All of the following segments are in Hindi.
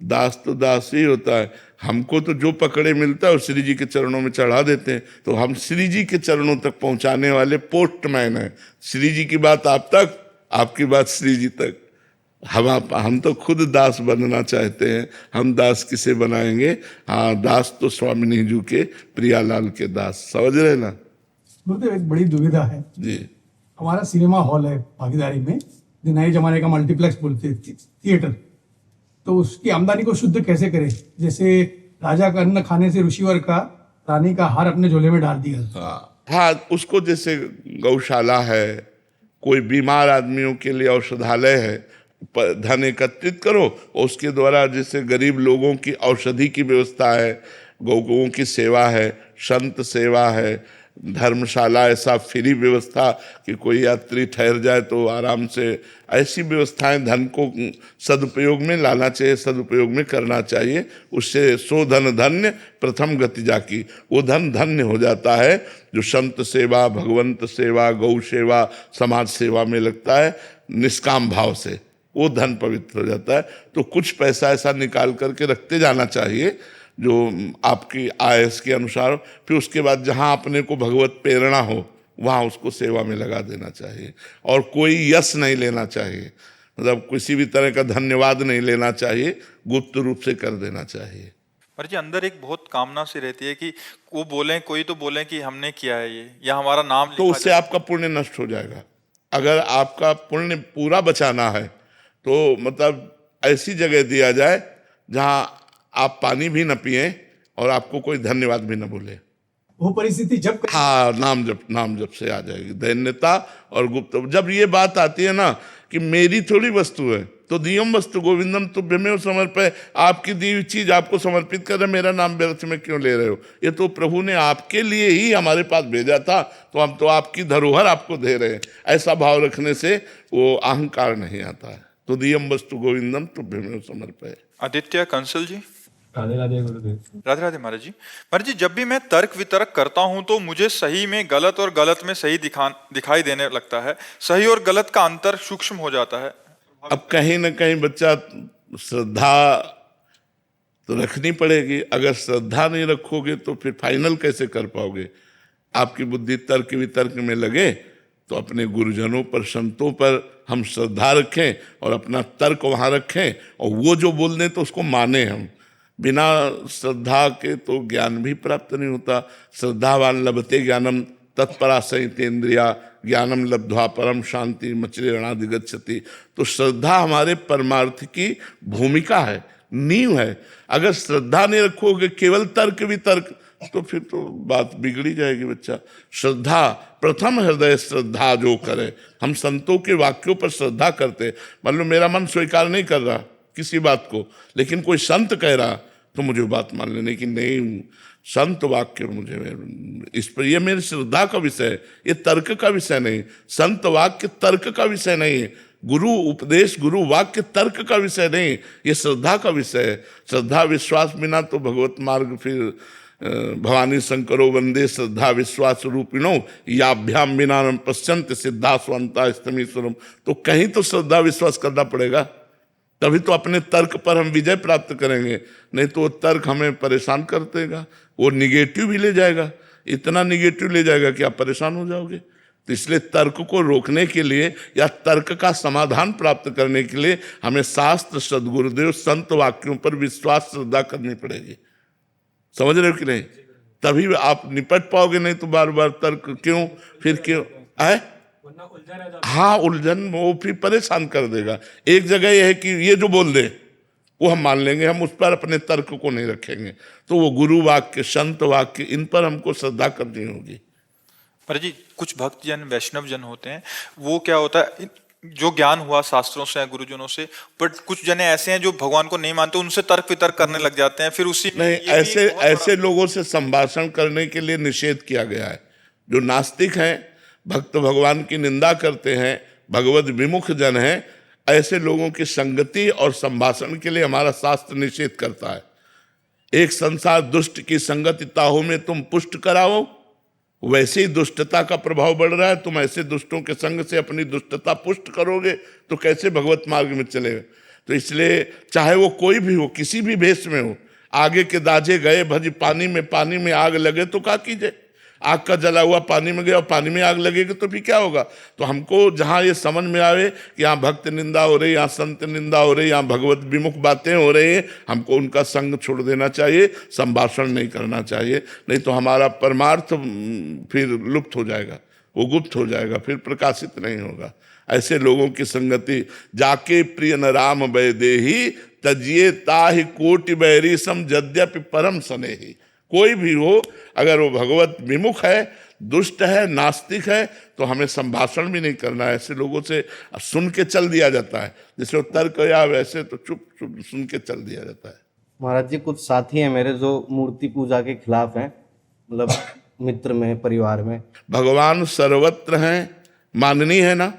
दास तो दास ही होता है। हमको तो जो पकड़े मिलता है वो श्री जी के चरणों में चढ़ा देते हैं, तो हम श्री जी के चरणों तक पहुंचाने वाले पोस्टमैन हैं। श्री जी की बात आप तक, आपकी बात श्री जी तक। हम तो खुद दास बनना चाहते हैं, हम दास किसे बनाएंगे? हाँ, दास तो स्वामिनी जी के प्रियालाल के दास, समझ रहे ना गुरुदेव? एक बड़ी दुविधा है जी। हमारा सिनेमा हॉल है भागीदारी में, जो नए जमाने का मल्टीप्लेक्स बोलते हैं, थिएटर, तो उसकी आमदनी को शुद्ध कैसे करें? जैसे राजा का अन्न खाने से ऋषिवर का रानी का हार अपने झोले में डाल दिया। हाँ, उसको जैसे गौशाला है, कोई बीमार आदमियों के लिए औषधालय है, धन एकत्रित करो, उसके द्वारा जैसे गरीब लोगों की औषधि की व्यवस्था है, गौओं की सेवा है, संत सेवा है, धर्मशाला ऐसा फ्री व्यवस्था कि कोई यात्री ठहर जाए तो आराम से, ऐसी व्यवस्थाएं धन को सदुपयोग में लाना चाहिए, सदुपयोग में करना चाहिए। उससे सो धन धन्य प्रथम गति जाकी, वो धन धन्य हो जाता है जो संत सेवा, भगवंत सेवा, गौ सेवा, समाज सेवा में लगता है निष्काम भाव से, वो धन पवित्र हो जाता है। तो कुछ पैसा ऐसा निकाल करके रखते जाना चाहिए जो आपकी आयस के अनुसार, फिर उसके बाद जहाँ अपने को भगवत प्रेरणा हो वहाँ उसको सेवा में लगा देना चाहिए। और कोई यश नहीं लेना चाहिए, मतलब किसी भी तरह का धन्यवाद नहीं लेना चाहिए, गुप्त रूप से कर देना चाहिए। पर जी अंदर एक बहुत कामना सी रहती है कि वो बोलें, कोई तो बोले कि हमने किया है ये, या हमारा नाम तो लिखा उससे आपका पुण्य नष्ट हो जाएगा। अगर आपका पुण्य पूरा बचाना है तो मतलब ऐसी जगह दिया जाए जहाँ आप पानी भी न पिए और आपको कोई धन्यवाद भी न बोले। वो परिस्थिति जब हाँ, नाम जप से आ जाएगी दैन्यता और गुप्त। जब ये बात आती है ना कि मेरी थोड़ी वस्तु है, तो दियम वस्तु गोविंदम तुभ्यमेव समर्पय, आपकी दी हुई चीज आपको समर्पित कर रहे, मेरा नाम व्यर्थ में क्यों ले रहे हो? ये तो प्रभु ने आपके लिए ही हमारे पास भेजा था, तो हम तो आपकी धरोहर आपको दे रहे हैं। ऐसा भाव रखने से वो अहंकार नहीं आता है। तो दियम वस्तु गोविंदम तुभ्यमेव समर्पय। आदित्य कंसल जी। राधे राधे गुरुदेव। राधे राधे महाराज जी। महाराज जी, जब भी मैं तर्क वितर्क करता हूं तो मुझे सही में गलत और गलत में सही दिखाई देने लगता है। सही और गलत का अंतर सूक्ष्म हो जाता है। अब कहीं ना कहीं बच्चा श्रद्धा तो रखनी पड़ेगी। अगर श्रद्धा नहीं रखोगे तो फिर फाइनल कैसे कर पाओगे? आपकी बुद्धि तर्क वितर्क में लगे तो अपने गुरुजनों पर, संतों पर हम श्रद्धा रखें और अपना तर्क वहाँ रखें, और वो जो बोल दें तो उसको माने हम। बिना श्रद्धा के तो ज्ञान भी प्राप्त नहीं होता। श्रद्धावान लभते ज्ञानम तत्परा संयतेन्द्रिया, ज्ञानम लब्ध्वा परम शांति मचिरेणाधिगच्छति। तो श्रद्धा हमारे परमार्थ की भूमिका है, नींव है। अगर श्रद्धा नहीं रखोगे, केवल तर्क वितर्क, तो फिर तो बात बिगड़ी जाएगी बच्चा। श्रद्धा प्रथम हृदय श्रद्धा जो करे। हम संतों के वाक्यों पर श्रद्धा करते। मान लो मेरा मन स्वीकार नहीं कर रहा किसी बात को, लेकिन कोई संत कह रहा तो मुझे बात मान लेने की, नहीं संत वाक्य मुझे इस पर, ये मेरी श्रद्धा का विषय है, ये तर्क का विषय नहीं। संत वाक्य तर्क का विषय नहीं है, गुरु उपदेश गुरु वाक्य तर्क का विषय नहीं, ये श्रद्धा का विषय है। श्रद्धा विश्वास बिना तो भगवत मार्ग फिर भवानी शंकरो वंदे श्रद्धा विश्वास रूपिणो याभ्याम बिना न पश्यंत सिद्धा स्वंता स्तमीश्वरम। तो कहीं तो श्रद्धा विश्वास करना पड़ेगा, तभी तो अपने तर्क पर हम विजय प्राप्त करेंगे। नहीं तो वो तर्क हमें परेशान कर देगा, वो निगेटिव भी ले जाएगा, इतना निगेटिव ले जाएगा कि आप परेशान हो जाओगे। तो इसलिए तर्क को रोकने के लिए या तर्क का समाधान प्राप्त करने के लिए हमें शास्त्र, सद्गुरुदेव, संत वाक्यों पर विश्वास श्रद्धा करनी पड़ेगी। समझ रहे हो कि नहीं? तभी आप निपट पाओगे, नहीं तो बार बार तर्क क्यों, फिर क्यों है। हाँ, उलझन वो फिर परेशान कर देगा। एक जगह यह है कि ये जो बोल दे वो हम मान लेंगे, हम उस पर अपने तर्क को नहीं रखेंगे। तो वो गुरु वाक्य, संत वाक्य, इन पर हमको श्रद्धा करनी होगी। पर जी कुछ भक्त जन, वैष्णव जन होते हैं, वो क्या होता है, जो ज्ञान हुआ शास्त्रों से, गुरुजनों से, बट कुछ जने ऐसे हैं जो भगवान को नहीं मानते, उनसे तर्क वितर्क करने लग जाते हैं। फिर उसी नहीं, ऐसे लोगों से संभाषण करने के लिए निषेध किया गया है। जो नास्तिक हैं, भक्त भगवान की निंदा करते हैं, भगवत विमुख जन हैं, ऐसे लोगों की संगति और संभाषण के लिए हमारा शास्त्र निषेध करता है। एक संसार दुष्ट की संगति ताहू में तुम पुष्ट कराओ, वैसे ही दुष्टता का प्रभाव बढ़ रहा है। तुम ऐसे दुष्टों के संग से अपनी दुष्टता पुष्ट करोगे तो कैसे भगवत मार्ग में चलेगा? तो इसलिए चाहे वो कोई भी हो, किसी भी भेष में हो, आगे के दाजे गए भजी पानी में आग लगे तो क्या कीजिए? आग का जला हुआ पानी में गया और पानी में आग लगेगी तो फिर क्या होगा? तो हमको जहाँ ये समझ में आवे कि यहाँ भक्त निंदा हो रही, यहाँ संत निंदा हो रही, यहाँ भगवत विमुख बातें हो रही हैं, हमको उनका संग छोड़ देना चाहिए, संभाषण नहीं करना चाहिए। नहीं तो हमारा परमार्थ फिर लुप्त हो जाएगा, वो गुप्त हो जाएगा, फिर प्रकाशित नहीं होगा। ऐसे लोगों की संगति जाके प्रिय न राम वैदेही तजिए ताहि कोटि बैरी सम यद्यपि परम स्नेही। कोई भी हो, अगर वो भगवत विमुख है, दुष्ट है, नास्तिक है, तो हमें संभाषण भी नहीं करना है। ऐसे लोगों से सुन के चल दिया जाता है, जैसे वो तर्क या वैसे तो चुप चुप सुन के चल दिया जाता है। महाराज जी, कुछ साथी हैं मेरे जो मूर्ति पूजा के खिलाफ हैं, मतलब मित्र में, परिवार में। भगवान सर्वत्र हैं, माननी है ना,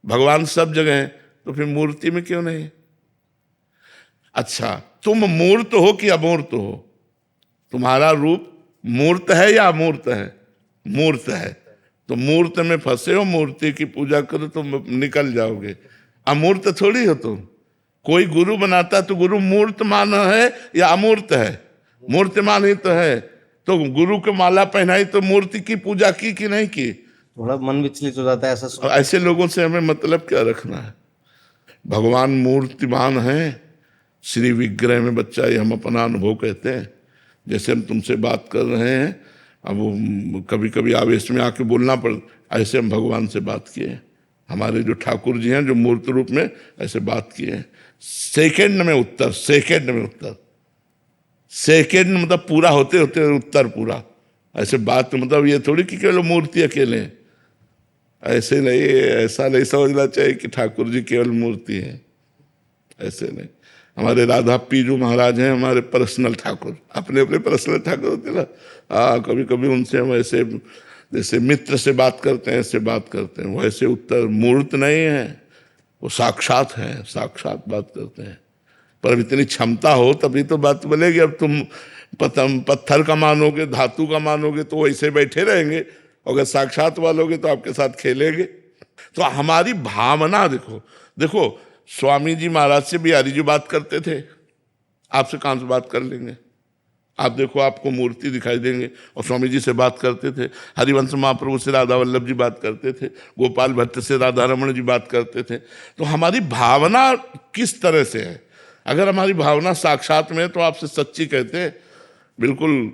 भगवान सब जगह है, तो फिर मूर्ति में क्यों नहीं? अच्छा, तुम मूर्त हो कि अमूर्त हो? तुम्हारा रूप मूर्त है या अमूर्त है? मूर्त है। तो मूर्त में फंसे हो, मूर्ति की पूजा करो तो निकल जाओगे। अमूर्त थोड़ी हो तुम। कोई गुरु बनाता तो गुरु मूर्तमान है या अमूर्त है? मूर्तमान ही तो है। तो गुरु को माला पहनाई तो मूर्ति की पूजा की कि नहीं की? थोड़ा मन विचलित हो जाता है ऐसा। ऐसे लोगों से हमें मतलब क्या रखना है? भगवान मूर्तिमान है, श्री विग्रह में बच्चा, ये हम अपना अनुभव कहते हैं। जैसे हम तुमसे बात कर रहे हैं, अब वो कभी कभी आवेश में आके बोलना पड़, ऐसे हम भगवान से बात किए। हमारे जो ठाकुर जी हैं, जो मूर्त रूप में ऐसे बात किए, सेकंड में उत्तर, सेकंड में उत्तर, सेकंड मतलब पूरा होते होते उत्तर पूरा। ऐसे बात मतलब ये थोड़ी कि केवल मूर्ति अकेले हैं, ऐसे नहीं, ऐसा नहीं समझना चाहिए कि ठाकुर जी केवल मूर्ति है, ऐसे नहीं। हमारे राधा पीजू महाराज हैं, हमारे पर्सनल ठाकुर, अपने अपने पर्सनल ठाकुर होते ना। हाँ, कभी कभी उनसे हम ऐसे जैसे मित्र से बात करते हैं, ऐसे बात करते हैं। वैसे उत्तर मूर्त नहीं है, वो साक्षात है, साक्षात बात करते हैं। पर इतनी क्षमता हो तभी तो बात बोलेगी। अब तुम पत्थर का मानोगे, धातु का मानोगे तो वैसे बैठे रहेंगे, अगर साक्षात वालोगे तो आपके साथ खेलेंगे। तो हमारी भावना देखो, देखो स्वामी जी महाराज से बिहारी जी बात करते थे, आपसे कहाँ से बात कर लेंगे? आप देखो, आपको मूर्ति दिखाई देंगे। और स्वामी जी से बात करते थे, हरिवंश महाप्रभु से राधा वल्लभ जी बात करते थे, गोपाल भट्ट से राधा रमण जी बात करते थे। तो हमारी भावना किस तरह से है? अगर हमारी भावना साक्षात में है तो आपसे सच्ची कहते हैं, बिल्कुल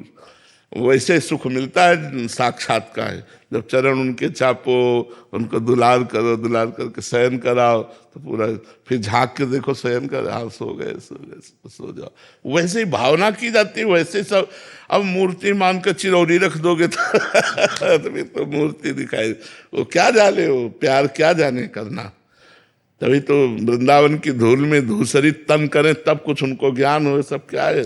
वैसे सुख मिलता है साक्षात का है। जब चरण उनके चापो, उनको दुलार करो, दुलार करके शयन कराओ तो पूरा, फिर झांक के देखो शयन कर, हाँ सो गए सो जाओ। वैसे ही भावना की जाती है, वैसे सब। अब मूर्ति मान कर चिरौरी रख दोगे तो फिर तो मूर्ति दिखाई, वो क्या जाने, वो प्यार क्या जाने करना। तभी तो वृंदावन की धूल में धूसरित तन करें तब कुछ उनको ज्ञान हो। सब क्या है?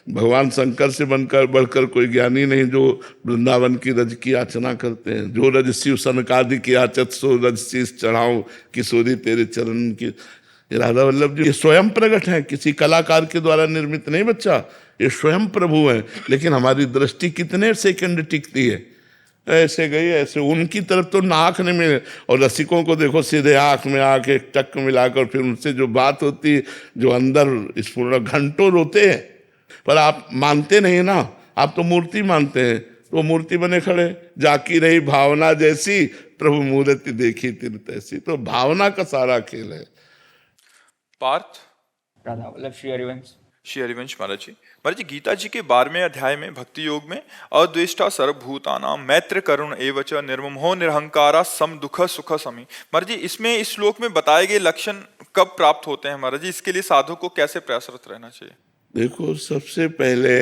भगवान शंकर से बनकर बढ़कर कोई ज्ञानी नहीं जो वृंदावन की रज की याचना करते हैं। जो रज शिव सनकादि की याचत सो रज शीस चढ़ाऊं किशोरी तेरे चरण की। ये राधा वल्लभ जी ये स्वयं प्रकट है, किसी कलाकार के द्वारा निर्मित नहीं बच्चा, ये स्वयं प्रभु है। लेकिन हमारी दृष्टि कितने सेकंड टिकती है, ऐसे गई ऐसे, उनकी तरफ तो नाक नहीं मिले। और रसिकों को देखो, सीधे आंख में आके टक मिलाकर फिर उनसे जो बात होती है, जो अंदर स्फूर्णा, घंटों रोते हैं। पर आप मानते नहीं ना, आप तो मूर्ति मानते हैं। तो मूर्ति बने खड़े, जाकी रही भावना जैसी, प्रभु मूर्ति देखी तिन तैसी। तो भावना का सारा खेल है। पार्थ राधा वल्लभ श्री हरिवंश। श्री हरिवंश महाराज जी, महाराज जी गीता जी के 12वें अध्याय में भक्ति योग में अद्वेष्टा सर्वभूतानां मैत्र करुण एवच निर्ममो निरहंकारा सम दुख सुख समी। महाराज जी इसमें इस श्लोक में बताए गए लक्षण कब प्राप्त होते हैं महाराज जी? इसके लिए साधक को कैसे प्रयासरत रहना चाहिए? देखो, सबसे पहले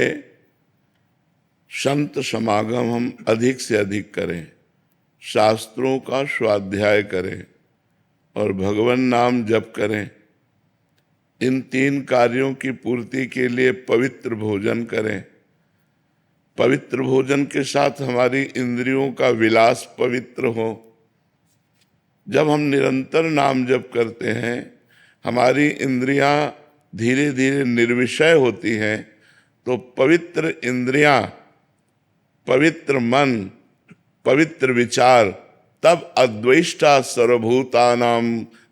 संत समागम हम अधिक से अधिक करें, शास्त्रों का स्वाध्याय करें और भगवान नाम जप करें। इन 3 कार्यों की पूर्ति के लिए पवित्र भोजन करें। पवित्र भोजन के साथ हमारी इंद्रियों का विलास पवित्र हो। जब हम निरंतर नाम जप करते हैं, हमारी इंद्रियां धीरे धीरे निर्विषय होती हैं। तो पवित्र इंद्रियां, पवित्र मन, पवित्र विचार, तब अद्वेष्टा सर्वभूतानां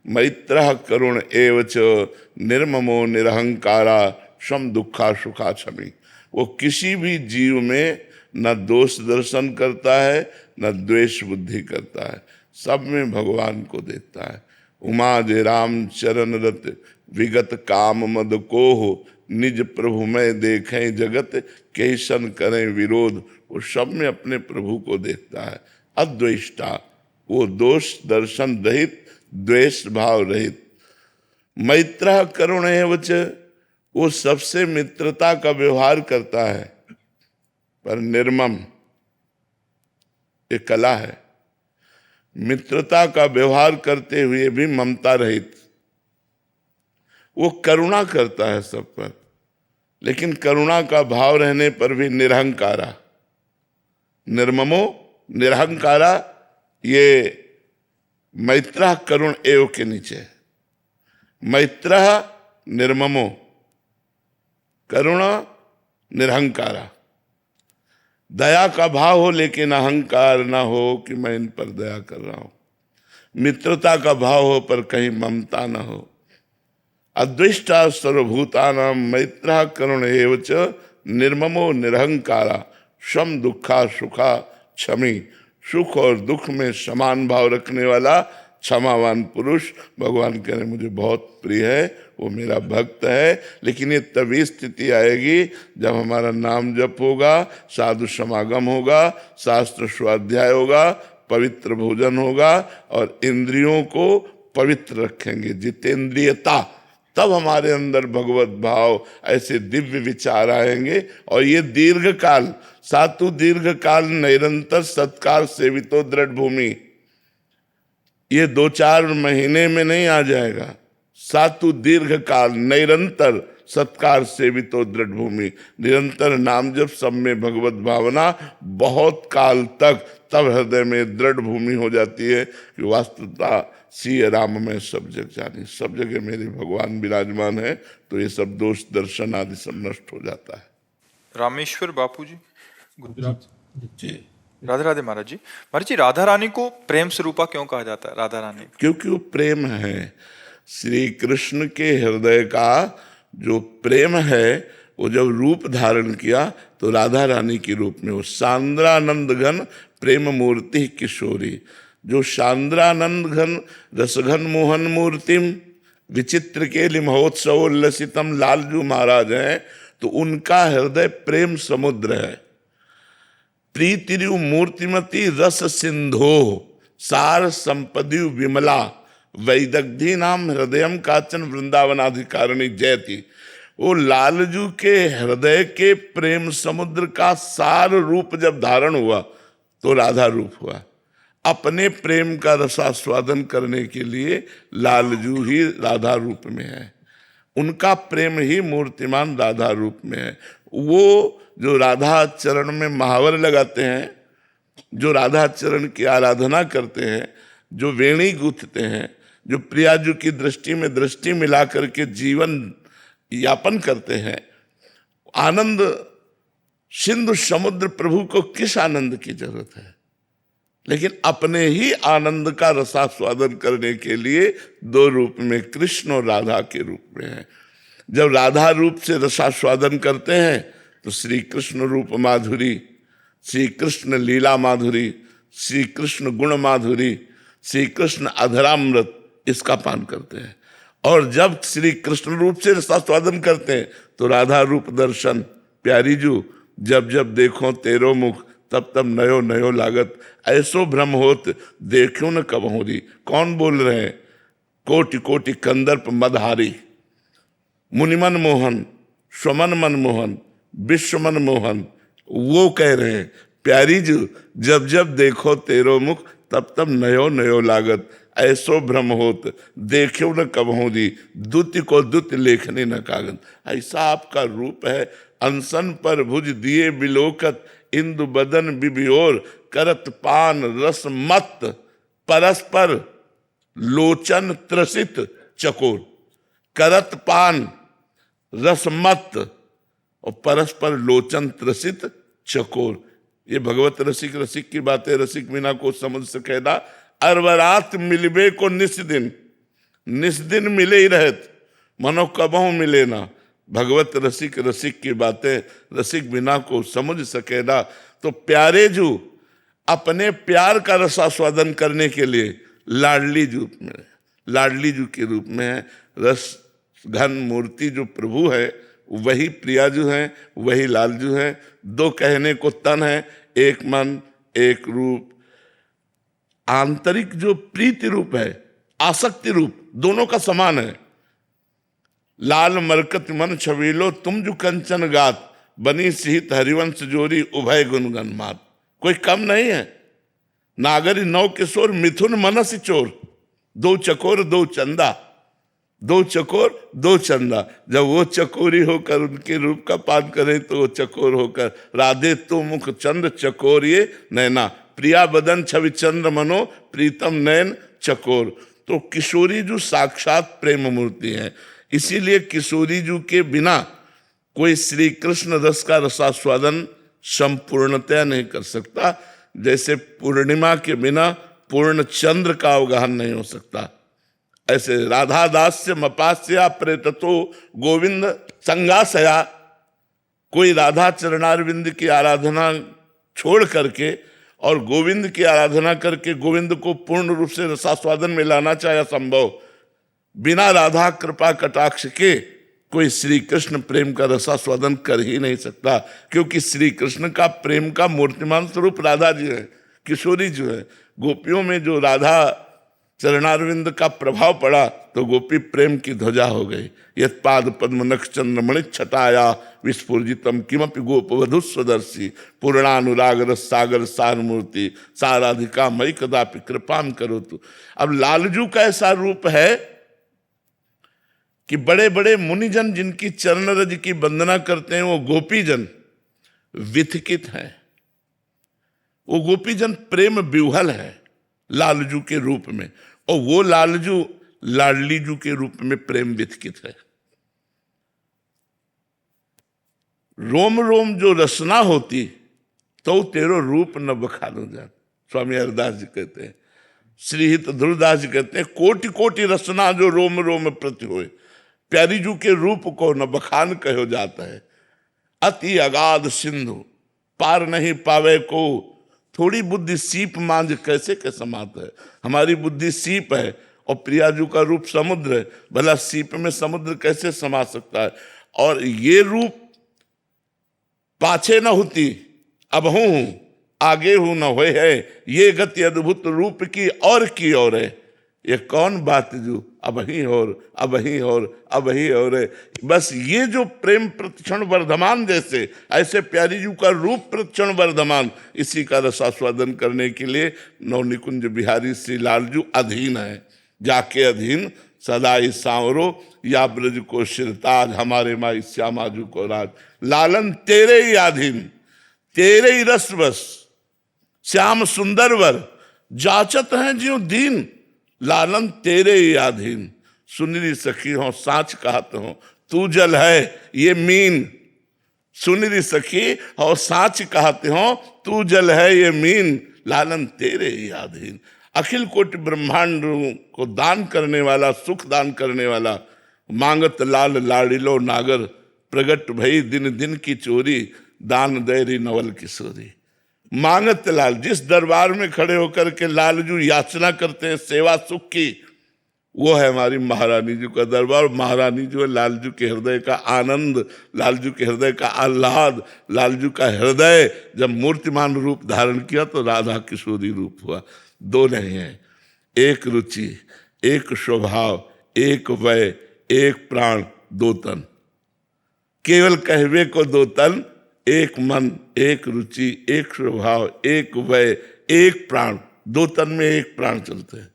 मैत्रः करुण एव च निर्ममो निरहंकारा सम दुखा सुखा क्षमी। वो किसी भी जीव में न दोष दर्शन करता है न द्वेष बुद्धि करता है, सब में भगवान को देखता है। उमा जे राम चरण रत विगत काम मद को हो, निज प्रभु में देखें जगत कैसन करें विरोध। वो सब में अपने प्रभु को देखता है। अद्वेष्टा, वो दोष दर्शन रहित, द्वेष भाव रहित। मैत्रः करुण एव च, वो सबसे मित्रता का व्यवहार करता है, पर निर्मम, ये कला है। मित्रता का व्यवहार करते हुए भी ममता रहित। वो करुणा करता है सब पर, लेकिन करुणा का भाव रहने पर भी निरहंकारा। निर्ममो निरहंकारा, ये मैत्रः करुण एव के नीचे है। मैत्रः निर्ममो, करुणा निरहंकारा। दया का भाव हो लेकिन अहंकार ना हो कि मैं इन पर दया कर रहा हूं। मित्रता का भाव हो पर कहीं ममता ना हो। अद्वेष्टा सर्वभूतानां मैत्रः करुण एव च निर्ममो निरहंकारा सम दुखा सुखा क्षमी। सुख और दुख में समान भाव रखने वाला क्षमावान पुरुष भगवान कह रहे मुझे बहुत प्रिय है, वो मेरा भक्त है। लेकिन ये तभी स्थिति आएगी जब हमारा नाम जप होगा, साधु समागम होगा, शास्त्र स्वाध्याय होगा, पवित्र भोजन होगा और इंद्रियों को पवित्र रखेंगे, जितेंद्रियता। तब हमारे अंदर भगवत भाव, ऐसे दिव्य विचार आएंगे। और ये दीर्घ काल, सातु दीर्घ काल निरंतर सत्कार सेवितो दृढ़ भूमि, ये 2-4 महीने में नहीं आ जाएगा। सातु दीर्घ काल निरंतर सत्कार सेवितो दृढ़ भूमि, निरंतर नाम जप, सब में भगवत भावना, बहुत काल तक, तब हृदय में दृढ़ भूमि हो जाती है कि वास्तवता सिय राम में सब जग जानी, सब जगह मेरे भगवान विराजमान है। तो ये सब दोष दर्शन आदि सब नष्ट हो जाता है। रामेश्वर बापू जी, गुजरात जी। राधे राधे महाराज जी। महाराज जी, राधा रानी को प्रेम स्वरूपा क्यों कहा जाता है? राधा रानी क्योंकि वो प्रेम है। श्री कृष्ण के हृदय का जो प्रेम है, वो जब रूप धारण किया तो राधा रानी के रूप में, वो सांद्रानंद घन प्रेम मूर्ति किशोरी। जो सांद्रानंद घन रसघन मोहन मूर्तिम विचित्र के महोत्सवोल्लसितम लालजू महाराज हैं, तो उनका हृदय प्रेम समुद्र है। प्रीतिरु मूर्तिमती रस सिंधो सार संपदि विमला वैदग्धी नाम हृदयम काचन वृंदावनाधिकारिणी जयति। वो लालजू के हृदय के प्रेम समुद्र का सार रूप जब धारण हुआ तो राधा रूप हुआ। अपने प्रेम का रसास्वादन करने के लिए लालजू ही राधा रूप में है, उनका प्रेम ही मूर्तिमान राधा रूप में है। वो जो राधा चरण में महावर लगाते हैं, जो राधा चरण की आराधना करते हैं, जो वेणी गूंथते हैं, जो प्रियाजू की दृष्टि में दृष्टि मिला करके जीवन यापन करते हैं, आनंद सिंधु समुद्र प्रभु को किस आनंद की जरूरत है? लेकिन अपने ही आनंद का रसास्वादन करने के लिए 2 रूप में, कृष्ण और राधा के रूप में है। जब राधा रूप से रसास्वादन करते हैं तो श्री कृष्ण रूप माधुरी, श्री कृष्ण लीला माधुरी, श्री कृष्ण गुण माधुरी, श्री कृष्ण अधरामृत, इसका पान करते हैं। और जब श्री कृष्ण रूप से रसास्वादन करते हैं तो राधा रूप दर्शन, प्यारी जू जब जब देखो तेरो मुख तब तब नयो नयो लागत, ऐसो भ्रम होत देखो न कब हो रही। कौन बोल रहे हैं? कोटि कोटि कंदर्प मदहारी, मुनिमन मोहन, स्वमन मन मोहन, विश्व मन मोहन, वो कह रहे हैं प्यारी जू जब जब देखो तेरो मुख तब तब नयो नयो लागत, ऐसो भ्रम होत देखो न कब हो दी, दुति को दुति लेखने न कागन। ऐसा आपका रूप है। अनसन पर भुज दिए बिलोकत, इंदु बदन बिबियोर करत पान रस मत, परस्पर लोचन त्रसित चकोर। करत पान रस मत और परस्पर लोचन त्रसित चकोर, ये भगवत रसिक रसिक की बातें। रसिक बिना को समझ सकेदा, अरवरात मिलबे को निस दिन, निस्दिन मिले ही रहत, मनो कबहू मिले ना। भगवत रसिक रसिक की बातें रसिक बिना को समझ सके ना। तो प्यारे जू अपने प्यार का रसास्वादन करने के लिए लाडली जू के रूप में है। रस घन मूर्ति जो प्रभु है वही प्रियाजू है, वही लालजू है। दो कहने को तन है, एक मन एक रूप। आंतरिक जो प्रीति रूप है, आसक्ति रूप, दोनों का समान है। लाल मरकत मन छबीलो तुम जो कंचन गात, बनी सिहित हरिवंश जोरी उभय गुणगन मात। कोई कम नहीं है। नागरी नौ किशोर मिथुन मनस चोर, दो चकोर दो चंदा, दो चकोर दो चंदा। जब वो चकोरी होकर उनके रूप का पान करे तो वो चकोर होकर, राधे तो मुख चंद्र चकोर ये नैना, प्रिया बदन छवि चंद्र मनो प्रीतम नैन चकोर। तो किशोरी जो साक्षात प्रेम मूर्ति है, इसीलिए किशोरी जू के बिना कोई श्री कृष्ण रस का रसास्वादन संपूर्णतया नहीं कर सकता। जैसे पूर्णिमा के बिना पूर्ण चंद्र का अवगाहन नहीं हो सकता, ऐसे राधा दास्य मपास्या प्रेततो गोविंद संगासया। कोई राधा चरणारविंद की आराधना छोड़ करके और गोविंद की आराधना करके गोविंद को पूर्ण रूप से रसास्वादन में लाना चाहे असंभव। बिना राधा कृपा कटाक्ष के कोई श्री कृष्ण प्रेम का रसास्वादन कर ही नहीं सकता, क्योंकि श्री कृष्ण का प्रेम का मूर्तिमान स्वरूप राधा जी है, किशोरी जो है। गोपियों में जो राधा चरणारविंद का प्रभाव पड़ा तो गोपी प्रेम की ध्वजा हो गई। यत पाद पद्म नख चंद्रमणि छटाया विस्फुजितम किमपि गोपवधु स्वदर्शी, पूर्णानुराग रस सागर सार मूर्ति साराधिका मई कदापि कृपाम करो तू। अब लालजू का ऐसा रूप है कि बड़े बड़े मुनिजन जिनकी चरण रज की वंदना करते हैं, वो गोपीजन विथकित हैं, वो गोपीजन प्रेम विह्वल है लालजू के रूप में, और वो लालजू लाडली जू के रूप में प्रेम विथकित है। रोम रोम जो रसना होती तो तेरो रूप न बखानो जात, स्वामी हरदास जी कहते हैं। श्रीहित ध्रुवदास जी कहते हैं, कोटि कोटि रसना जो रोम रोम प्रति होए, प्यारी जू के रूप को न बखान कहो जाता है। अति अगाध सिंधु पार नहीं पावे को, थोड़ी बुद्धि सीप मांझ कैसे के समात है। हमारी बुद्धि सीप है और प्रियाजू का रूप समुद्र है, भला सीप में समुद्र कैसे समा सकता है। और ये रूप पाछे न होती अब हूं, आगे हूं न होए है, ये गति अद्भुत रूप की और है। ये कौन बात जो अब ही और अब ही और अब ही और है। बस ये जो प्रेम प्रतिक्षण वर्धमान, जैसे ऐसे प्यारी जू का रूप प्रतिक्षण वर्धमान, इसी का रसास्वादन करने के लिए नवनिकुंज बिहारी श्री लालजू अधीन है। जाके अधीन सदाई सांवरो या ब्रज को शिरताज, हमारे माई श्यामाजू को राज। लालन तेरे ही अधीन, तेरे ही रस बस, श्याम सुंदर वर जाचत हैं ज्यों दीन। लालन तेरे ही अधीन, सुनरी सखी हो साच कहत हो, तू जल है ये मीन। सुनरी सखी और साच कहते हो, तू जल है ये मीन। लालन तेरे ही अधीन, अखिल कोटि ब्रह्मांड को दान करने वाला, सुख दान करने वाला। मांगत लाल लाडिलो नागर, प्रगट भई दिन दिन की चोरी, दान दैरी नवल किशोरी। मांगत लाल, जिस दरबार में खड़े होकर के लालजू याचना करते हैं सेवा सुख की, वो है हमारी महारानी जी का दरबार। महारानी जो है लालजू के हृदय का आनंद, लालजू के हृदय का आह्लाद। लालजू का हृदय जब मूर्तिमान रूप धारण किया तो राधा किशोरी रूप हुआ। दो नहीं है, एक रुचि, एक स्वभाव, एक वय, एक प्राण, दो तन। केवल कहवे को दो तन, एक मन, एक रुचि, एक स्वभाव, एक वय, एक प्राण। दो तन में एक प्राण चलते हैं।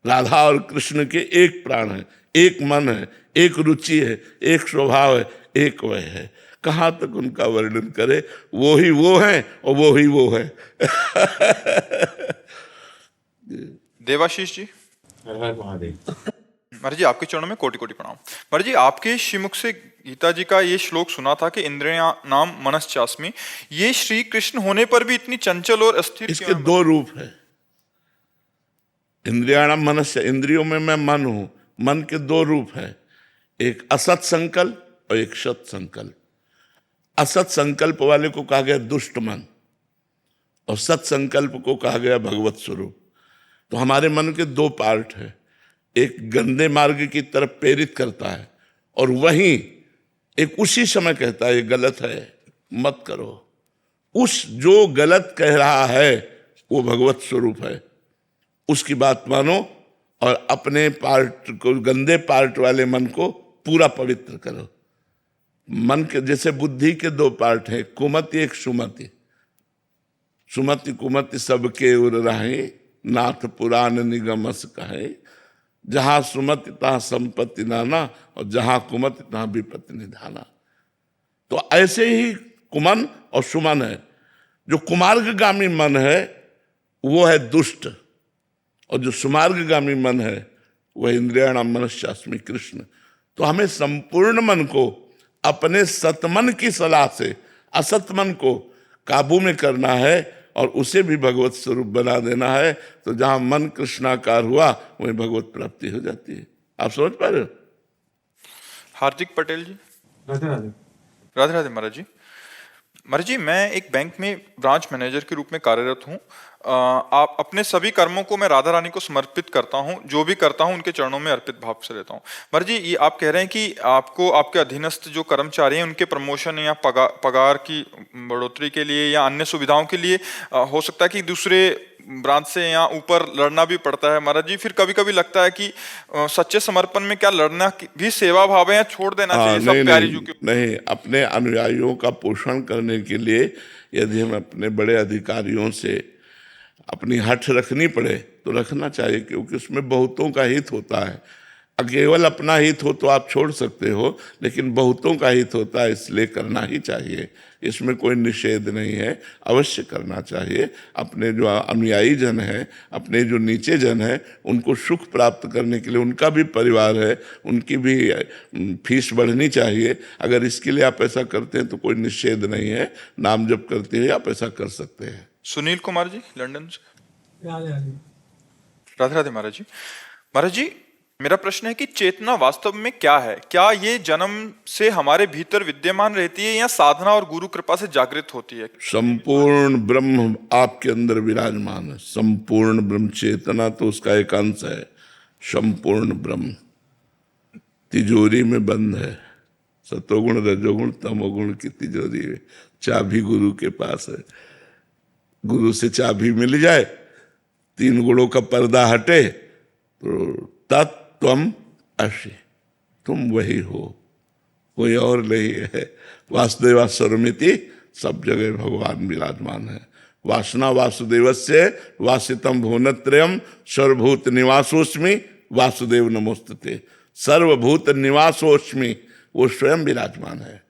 राधा और कृष्ण के एक प्राण है, एक मन है, एक रुचि है, एक स्वभाव है, एक वय है। कहाँ तक उनका वर्णन करे, वो ही वो है और वो ही वो है। देवाशीष जी, हर हर महादेव। महाराज जी आपके चरणों में कोटि कोटि प्रणाम। महाराज जी आपके श्रीमुख से गीता जी का ये श्लोक सुना था कि इंद्रिया नाम मनश्चास्मि, ये श्री कृष्ण होने पर भी इतनी चंचल और अस्थिर इसके क्यों हैं? दो रूप है। इंद्रियाणाम मनस्य, इंद्रियों में मैं मन हूं, मन के दो रूप है, एक असत संकल्प और एक सत संकल्प। असत संकल्प वाले को कहा गया दुष्ट मन और सत संकल्प को कहा गया भगवत स्वरूप। तो हमारे मन के दो पार्ट है, एक गंदे मार्ग की तरफ प्रेरित करता है और वहीं एक उसी समय कहता है ये गलत है मत करो। उस जो गलत कह रहा है वो भगवत स्वरूप है, उसकी बात मानो और अपने पार्ट को, गंदे पार्ट वाले मन को पूरा पवित्र करो। मन के जैसे बुद्धि के दो पार्ट हैं, कुमति एक सुमति। सुमति कुमति सबके उर रहे, नाथ पुराण निगमस कहे। जहां सुमति तहां संपत्ति नाना और जहां कुमति तहां विपत्ति निधाना। तो ऐसे ही कुमन और सुमन है। जो कुमार्गगामी मन है वो है दुष्ट और जो सुमार्गगामी मन है वह इंद्रियाणाम मनस्यास्मि कृष्ण। तो हमें संपूर्ण मन को अपने सतमन की सलाह से असत मन को काबू में करना है और उसे भी भगवत स्वरूप बना देना है। तो जहां मन कृष्णाकार हुआ वहीं भगवत प्राप्ति हो जाती है। आप समझ पा रहे हो? हार्दिक पटेल जी। राधे राधे। राधे राधे महाराज जी। महाराज जी, मैं एक बैंक में ब्रांच मैनेजर के रूप में कार्यरत हूँ। आप अपने सभी कर्मों को मैं राधा रानी को समर्पित करता हूँ, जो भी करता हूँ उनके चरणों में अर्पित भाव से रहता हूँ। महाराज जी, ये आप कह रहे हैं कि आपको आपके अधीनस्थ जो कर्मचारी हैं उनके प्रमोशन या पगार की बढ़ोतरी के लिए या अन्य सुविधाओं के लिए हो सकता है कि दूसरे ब्रांच से या ऊपर लड़ना भी पड़ता है। महाराज जी, फिर कभी कभी लगता है कि सच्चे समर्पण में क्या लड़ना भी सेवा भाव है या छोड़ देना चाहिए सब प्यारी जो नहीं, अपने अनुयायियों का पोषण करने के लिए यदि हम अपने बड़े अधिकारियों से अपनी हठ रखनी पड़े तो रखना चाहिए, क्योंकि उसमें बहुतों का हित होता है। केवल अपना हित हो तो आप छोड़ सकते हो, लेकिन बहुतों का हित होता है, इसलिए करना ही चाहिए। इसमें कोई निषेध नहीं है, अवश्य करना चाहिए। अपने जो अनुयायी जन हैं, अपने जो नीचे जन हैं, उनको सुख प्राप्त करने के लिए, उनका भी परिवार है, उनकी भी फीस बढ़नी चाहिए। अगर इसके लिए आप ऐसा करते हैं तो कोई निषेध नहीं है। नाम जप करते हुए आप ऐसा कर सकते हैं। सुनील कुमार जी, लंदन से। राधे राधे। राधे राधे महाराज जी। महाराज जी, मेरा प्रश्न है कि चेतना वास्तव में क्या है? क्या ये जन्म से हमारे भीतर विद्यमान रहती है या साधना और गुरु कृपा से जागृत होती है? संपूर्ण ब्रह्म आपके अंदर विराजमान है। संपूर्ण ब्रह्म, चेतना तो उसका एक अंश है। संपूर्ण ब्रह्म तिजोरी में बंद है। सतोगुण रजोगुण तमोगुण की तिजोरी में चाबी गुरु के पास है। गुरु से चाबी मिल जाए, तीन गुणों का पर्दा हटे तो तत्त्वम असि, तुम वही हो, कोई और नहीं है। वासुदेवा सर्वमिति, सब जगह भगवान विराजमान है। वासना वासुदेवस्य वासितम भुवनत्रयम् सर्वभूत निवासोस्मि वासुदेव नमोस्तुते। सर्वभूत निवासोस्मि, वो स्वयं विराजमान है,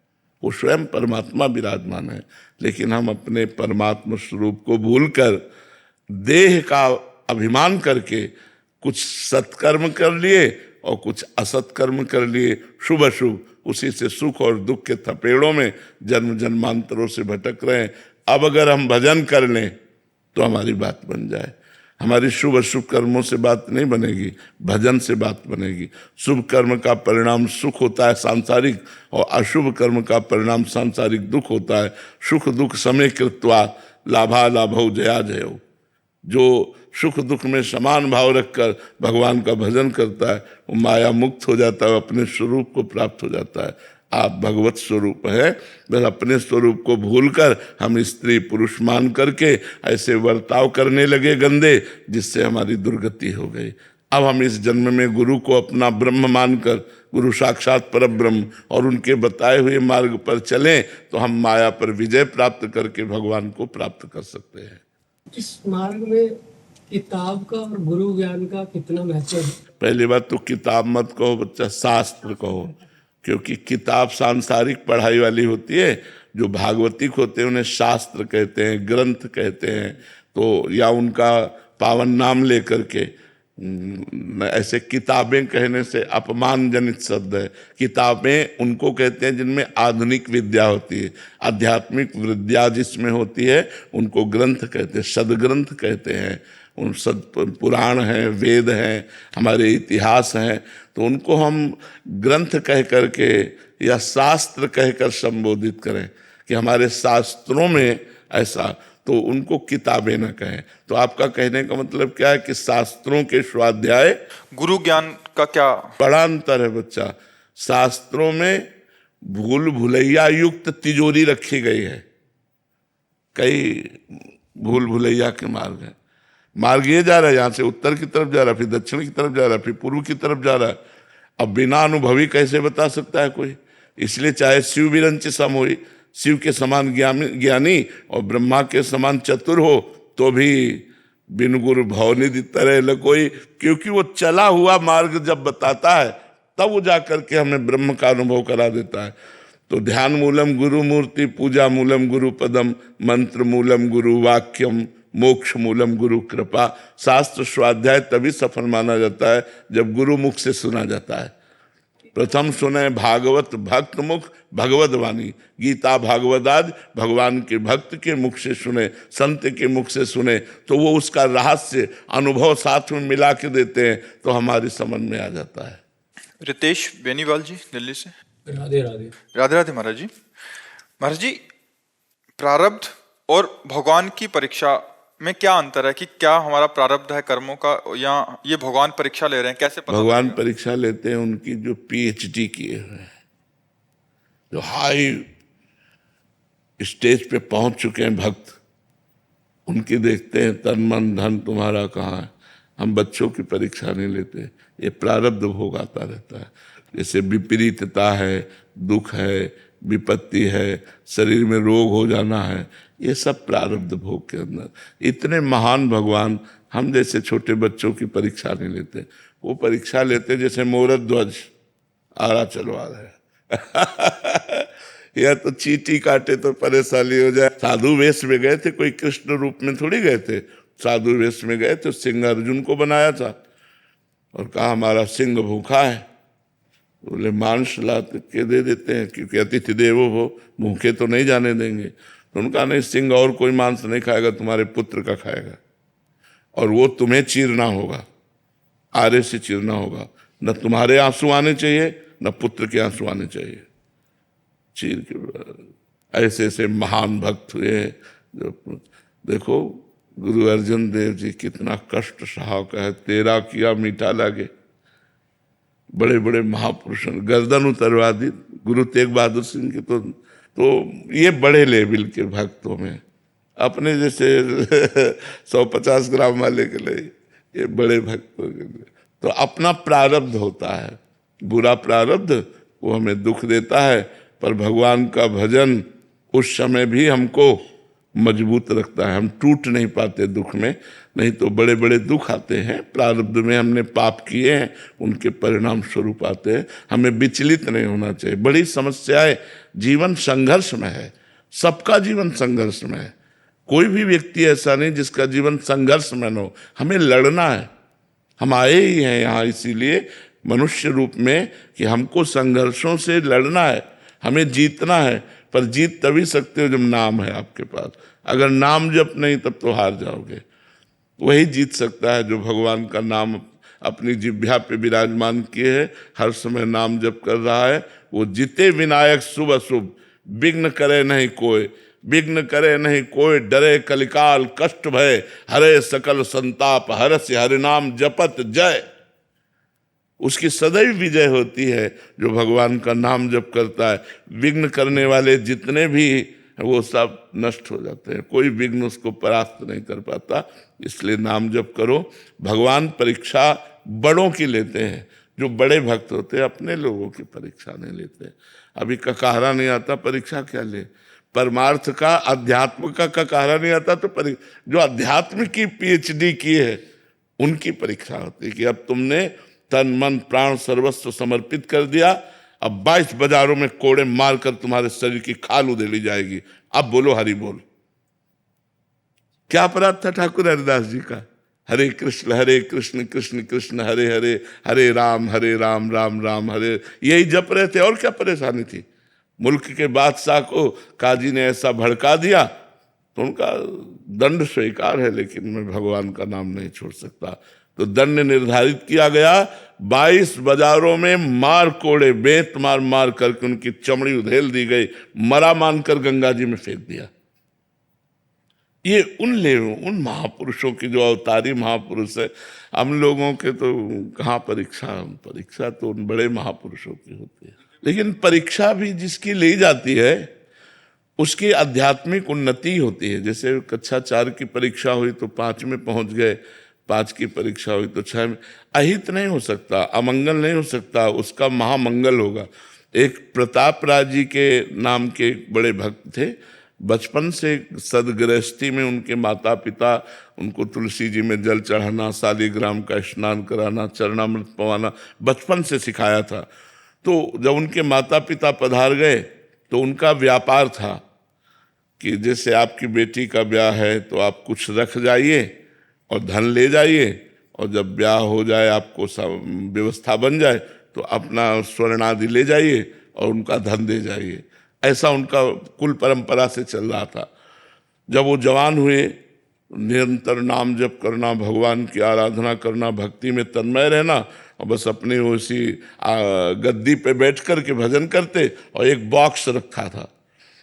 वो स्वयं परमात्मा विराजमान है। लेकिन हम अपने परमात्मा स्वरूप को भूलकर देह का अभिमान करके कुछ सत्कर्म कर लिए और कुछ असत्कर्म कर लिए, शुभ अशुभ, उसी से सुख और दुख के थपेड़ों में जन्म जन्मांतरों से भटक रहे हैं। अब अगर हम भजन कर लें तो हमारी बात बन जाए। हमारी शुभ अशुभ कर्मों से बात नहीं बनेगी, भजन से बात बनेगी। शुभ कर्म का परिणाम सुख होता है सांसारिक, और अशुभ कर्म का परिणाम सांसारिक दुख होता है। सुख दुख समय कृत्वा लाभा लाभौ जया जयो। जो सुख दुख में समान भाव रखकर भगवान का भजन करता है वो माया मुक्त हो जाता है, अपने स्वरूप को प्राप्त हो जाता है। आप भगवत स्वरूप है, बस अपने स्वरूप को भूलकर हम स्त्री पुरुष मान करके ऐसे बर्ताव करने लगे गंदे, जिससे हमारी दुर्गति हो गई। अब हम इस जन्म में गुरु को अपना ब्रह्म मानकर, गुरु साक्षात पर ब्रह्म, और उनके बताए हुए मार्ग पर चलें तो हम माया पर विजय प्राप्त करके भगवान को प्राप्त कर सकते हैं। इस मार्ग में किताब का और गुरु ज्ञान का कितना महत्व है? पहली बात तो किताब मत कहो बच्चा, शास्त्र कहो, क्योंकि किताब सांसारिक पढ़ाई वाली होती है। जो भागवतिक होते हैं उन्हें शास्त्र कहते हैं, ग्रंथ कहते हैं। तो या उनका पावन नाम लेकर के ऐसे किताबें कहने से अपमानजनित शब्द है। किताबें उनको कहते हैं जिनमें आधुनिक विद्या होती है, आध्यात्मिक विद्या जिसमें होती है उनको ग्रंथ कहते हैं, सदग्रंथ कहते हैं। उन पुराण हैं, वेद हैं, हमारे इतिहास हैं, तो उनको हम ग्रंथ कह करके या शास्त्र कहकर संबोधित करें कि हमारे शास्त्रों में ऐसा, तो उनको किताबें न कहें। तो आपका कहने का मतलब क्या है कि शास्त्रों के स्वाध्याय, गुरु ज्ञान का क्या? बड़ा अंतर है बच्चा। शास्त्रों में भूल भुलैया युक्त तिजोरी रखी गई है, कई भूल भुलैया के मार्ग हैं। मार्ग ये जा रहा है, यहां से उत्तर की तरफ जा रहा है, फिर दक्षिण की तरफ जा रहा है, फिर पूर्व की तरफ जा रहा है। अब बिना अनुभवी कैसे बता सकता है कोई? इसलिए चाहे शिव विरंच सम हो, शिव के समान ज्ञानी और ब्रह्मा के समान चतुर हो, तो भी बिन गुरु भवनिधि तरह ल कोई, क्योंकि वो चला हुआ मार्ग जब बताता है तब वो जाकर के हमें ब्रह्म का अनुभव करा देता है। तो ध्यान मूलम गुरु मूर्ति, पूजा मूलम गुरु पदम, मंत्र मूलम गुरु वाक्यम, मोक्ष मूलम गुरु कृपा। शास्त्र स्वाध्याय तभी सफल माना जाता है जब गुरु मुख से सुना जाता है। प्रथम सुने भागवत भक्त मुख भगवत वाणी, गीता भागवत आज भगवान के भक्त के मुख से सुने, संत के मुख से सुने, तो वो उसका रहस्य अनुभव साथ में मिला के देते हैं, तो हमारी समझ में आ जाता है। रितेश बेनीवाल जी दिल्ली से। राधे राधे। राधे राधे महाराज जी। महाराज जी, प्रारब्ध और भगवान की परीक्षा में क्या अंतर है? कि क्या हमारा प्रारब्ध है कर्मों का, या ये भगवान परीक्षा ले रहे हैं? कैसे पता भगवान लगेगा? परीक्षा लेते हैं उनकी जो PhD किए हुए हैं, जो हाई स्टेज पे पहुंच चुके हैं भक्त, उनकी देखते हैं तन मन धन तुम्हारा कहाँ है। हम बच्चों की परीक्षा नहीं लेते, ये प्रारब्ध भोग आता रहता है। जैसे विपरीतता है, दुख है, विपत्ति है, शरीर में रोग हो जाना है, ये सब प्रारब्ध भोग के अंदर। इतने महान भगवान हम जैसे छोटे बच्चों की परीक्षा नहीं लेते, वो परीक्षा लेते जैसे मोरत ध्वज आरा चलवा रहे या तो चींटी काटे तो परेशानी हो जाए। साधु वेश में गए थे, कोई कृष्ण रूप में थोड़ी गए थे, साधु वेश में गए तो सिंह अर्जुन को बनाया था और कहा हमारा सिंह भूखा है। बोले मांस ला के दे देते हैं, क्योंकि अतिथि देवो भव, भूखे तो नहीं जाने देंगे। तो उनका नहीं, सिंह और कोई मांस नहीं खाएगा, तुम्हारे पुत्र का खाएगा, और वो तुम्हें चीरना होगा, आरे से चीरना होगा। न तुम्हारे आंसू आने चाहिए, न पुत्र के आंसू आने चाहिए। चीर के ऐसे ऐसे महान भक्त हुए हैं। जो देखो गुरु अर्जन देव जी कितना कष्ट सहा का है, तेरा किया मीठा लागे। बड़े बड़े महापुरुषों गर्दन उतरवा दी गुरु तेग बहादुर सिंह की। तो ये बड़े लेवल के भक्तों में, अपने जैसे 150 ग्राम वाले के लिए ये बड़े भक्तों के लिए तो अपना प्रारब्ध होता है। बुरा प्रारब्ध वो हमें दुख देता है, पर भगवान का भजन उस समय भी हमको मजबूत रखता है। हम टूट नहीं पाते दुख में, नहीं तो बड़े बड़े दुख आते हैं। प्रारब्ध में हमने पाप किए हैं, उनके परिणाम स्वरूप आते हैं। हमें विचलित नहीं होना चाहिए। बड़ी समस्याएं, जीवन संघर्ष में है, सबका जीवन संघर्ष में है। कोई भी व्यक्ति ऐसा नहीं जिसका जीवन संघर्ष में न हो। हमें लड़ना है, हम आए ही हैं यहाँ इसीलिए मनुष्य रूप में कि हमको संघर्षों से लड़ना है, हमें जीतना है। पर जीत तभी सकते हो जब नाम है आपके पास। अगर नाम जप नहीं तब तो हार जाओगे। वही जीत सकता है जो भगवान का नाम अपनी जिह्वा पे विराजमान किए है, हर समय नाम जप कर रहा है। वो जीते विनायक शुभ अशुभ, विघ्न करे नहीं कोई, विघ्न करे नहीं कोई, डरे कलिकाल कष्ट भय, हरे सकल संताप, हरस्य हरि नाम जपत जय। उसकी सदैव विजय होती है जो भगवान का नाम जप करता है। विघ्न करने वाले जितने भी वो सब नष्ट हो जाते हैं, कोई विघ्न उसको परास्त नहीं कर पाता। इसलिए नाम जप करो। भगवान परीक्षा बड़ों की लेते हैं, जो बड़े भक्त होते हैं अपने लोगों की परीक्षा नहीं लेते। अभी ककाहरा नहीं आता, परीक्षा क्या ले? परमार्थ का, अध्यात्म का ककाहरा नहीं आता तो जो अध्यात्म की PhD की है उनकी परीक्षा होती है कि अब तुमने तन मन प्राण सर्वस्व समर्पित कर दिया, अब 22 बाजारों में कोड़े मारकर तुम्हारे शरीर की खाल उधेड़ी जाएगी। अब बोलो हरि बोल। क्या अपराध था ठाकुर हरिदास जी का? हरे कृष्ण कृष्ण कृष्ण हरे हरे, हरे राम राम राम हरे, यही जप रहे थे। और क्या परेशानी थी? मुल्क के बादशाह को काजी ने ऐसा भड़का दिया तो उनका दंड स्वीकार है, लेकिन मैं भगवान का नाम नहीं छोड़ सकता। तो दंड निर्धारित किया गया, 22 बाजारों में मार कोड़े, बेंत मार मार करके उनकी चमड़ी उधेल दी गई, मरा मानकर गंगा जी में फेंक दिया। ये उन महापुरुषों की जो अवतारी महापुरुष है। हम लोगों के तो कहाँ परीक्षा तो उन बड़े महापुरुषों की होती है। लेकिन परीक्षा भी जिसकी ली जाती है उसकी आध्यात्मिक उन्नति होती है। जैसे कक्षा 4 की परीक्षा हुई तो 5 में पहुंच गए, 5 की परीक्षा हुई तो 6 में। अहित नहीं हो सकता, अमंगल नहीं हो सकता, उसका महामंगल होगा। एक प्रताप राय जी के नाम के एक बड़े भक्त थे। बचपन से सदगृहस्थी में उनके माता पिता उनको तुलसी जी में जल चढ़ाना, शालिग्राम का स्नान कराना, चरणामृत पवाना बचपन से सिखाया था। तो जब उनके माता पिता पधार गए तो उनका व्यापार था कि जैसे आपकी बेटी का ब्याह है तो आप कुछ रख जाइए और धन ले जाइए, और जब ब्याह हो जाए, आपको सब व्यवस्था बन जाए, तो अपना स्वर्ण आदि ले जाइए और उनका धन दे जाइए। ऐसा उनका कुल परंपरा से चल रहा था। जब वो जवान हुए, निरंतर नाम जप करना, भगवान की आराधना करना, भक्ति में तन्मय रहना, और बस अपने उसी गद्दी पे बैठ कर के भजन करते। और एक बॉक्स रखा था,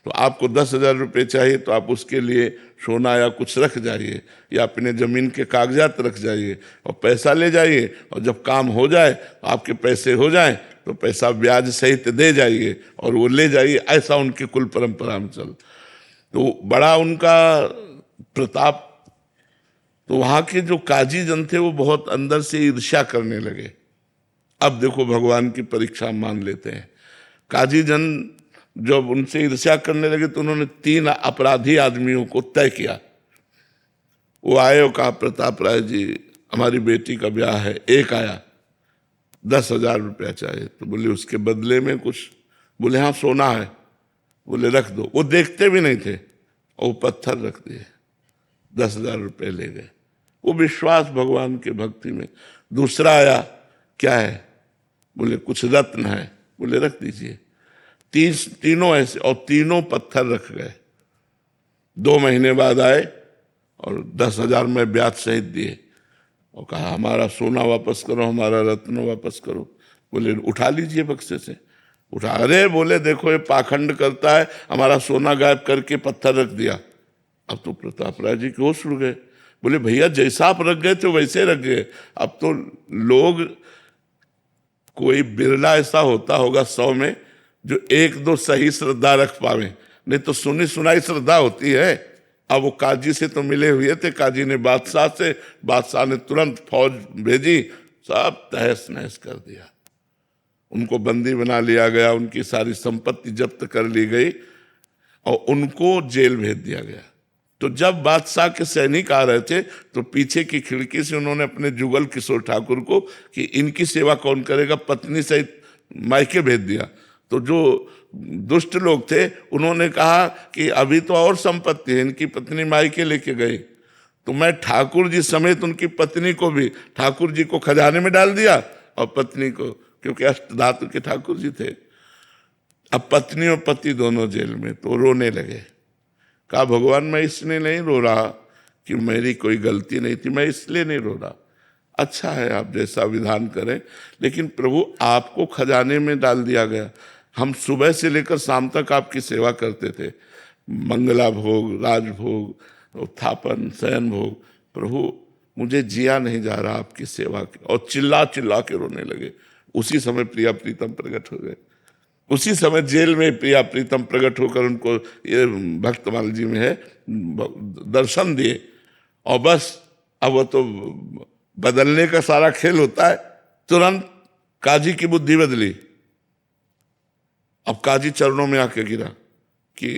तो आपको 10,000 रुपये चाहिए तो आप उसके लिए सोना या कुछ रख जाइए, या अपने ज़मीन के कागजात रख जाइए और पैसा ले जाइए, और जब काम हो जाए, आपके पैसे हो जाए तो पैसा ब्याज सहित दे जाइए और वो ले जाइए। ऐसा उनके कुल परंपरा में चल। तो बड़ा उनका प्रताप। तो वहाँ के जो काजी जन थे वो बहुत अंदर से ईर्ष्या करने लगे। अब देखो भगवान की परीक्षा मान लेते हैं। काजी जन जब उनसे ईर्ष्या करने लगे तो उन्होंने 3 अपराधी आदमियों को तय किया। वो आए और कहा, प्रताप राय जी हमारी बेटी का ब्याह है। एक आया, 10,000 रुपया चाहिए। तो बोले उसके बदले में कुछ? बोले हाँ सोना है। बोले रख दो। वो देखते भी नहीं थे और वो पत्थर रख दिए, 10,000 रुपये ले गए। वो विश्वास भगवान के भक्ति में। दूसरा आया, क्या है? बोले कुछ रत्न है। बोले रख दीजिए। तीनों ऐसे, और तीनों पत्थर रख गए। 2 महीने बाद आए और 10,000 में ब्याज सहित दिए और कहा हमारा सोना वापस करो, हमारा रत्न वापस करो। बोले उठा लीजिए बक्से से। उठा, अरे बोले देखो ये पाखंड करता है, हमारा सोना गायब करके पत्थर रख दिया। अब तो प्रताप राय जी के होश उड़ गए। बोले भैया जैसा आप रख गए थे वैसे रख गए। अब तो लोग, कोई बिरला ऐसा होता होगा 100 में जो 1-2 सही श्रद्धा रख पावे, नहीं तो सुनी सुनाई श्रद्धा होती है। अब वो काजी से तो मिले हुए थे, काजी ने बादशाह से, बादशाह ने तुरंत फौज भेजी, सब तहस नहस कर दिया। उनको बंदी बना लिया गया, उनकी सारी संपत्ति जब्त कर ली गई और उनको जेल भेज दिया गया। तो जब बादशाह के सैनिक आ रहे थे तो पीछे की खिड़की से उन्होंने अपने जुगल किशोर ठाकुर को कि इनकी सेवा कौन करेगा, पत्नी सहित मायके भेज दिया। तो जो दुष्ट लोग थे उन्होंने कहा कि अभी तो और संपत्ति है, इनकी पत्नी मायके लेके गई, तो मैं ठाकुर जी समेत उनकी पत्नी को भी, ठाकुर जी को खजाने में डाल दिया और पत्नी को, क्योंकि अष्टधातु के ठाकुर जी थे। अब पत्नी और पति दोनों जेल में। तो रोने लगे। कहा भगवान मैं इसलिए नहीं रो रहा कि मेरी कोई गलती नहीं थी, मैं इसलिए नहीं रो रहा। अच्छा है आप जैसा विधान करें, लेकिन प्रभु आपको खजाने में डाल दिया गया। हम सुबह से लेकर शाम तक आपकी सेवा करते थे, मंगला भोग, राजभोग, उत्थापन, शयन भोग। प्रभु मुझे जिया नहीं जा रहा आपकी सेवा के। और चिल्ला चिल्ला के रोने लगे। उसी समय प्रिया प्रीतम प्रकट हो गए। उसी समय जेल में प्रिया प्रीतम प्रकट होकर उनको, ये भक्तमाल जी में है, दर्शन दिए। और बस अब वो तो बदलने का सारा खेल होता है। तुरंत काजी की बुद्धि बदली। अब काजी चरणों में आके गिरा कि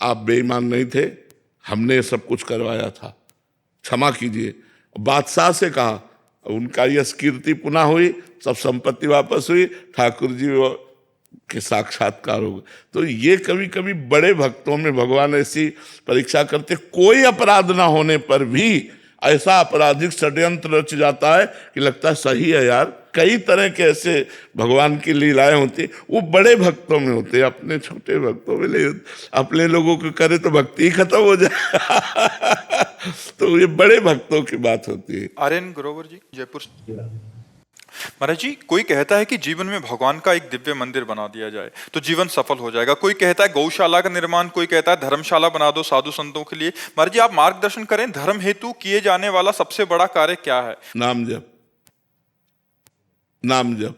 आप बेईमान नहीं थे, हमने सब कुछ करवाया था, क्षमा कीजिए। बादशाह से कहा, उनका यश कीर्ति पुनः हुई, सब संपत्ति वापस हुई, ठाकुर जी के साक्षात्कार हो गए। तो ये कभी कभी बड़े भक्तों में भगवान ऐसी परीक्षा करते, कोई अपराध ना होने पर भी ऐसा आपराधिक षड्यंत्र रच जाता है कि लगता है सही है यार, कई तरह के ऐसे भगवान की लीलाएं होती, वो बड़े भक्तों में होते हैं, अपने छोटे भक्तों में नहीं होते। अपने लोगों को करे तो भक्ति ही खत्म हो जाए। तो ये बड़े भक्तों की बात होती है। आर्यन ग्रोवर जी, जयपुर। महाराज जी, कोई कहता है कि जीवन में भगवान का एक दिव्य मंदिर बना दिया जाए तो जीवन सफल हो जाएगा। कोई कहता है गौशाला का निर्माण, कोई कहता है धर्मशाला बना दो साधु संतों के लिए। महाराज जी, आप मार्गदर्शन करें, धर्म हेतु किए जाने वाला सबसे बड़ा कार्य क्या है? नाम जप। नाम जप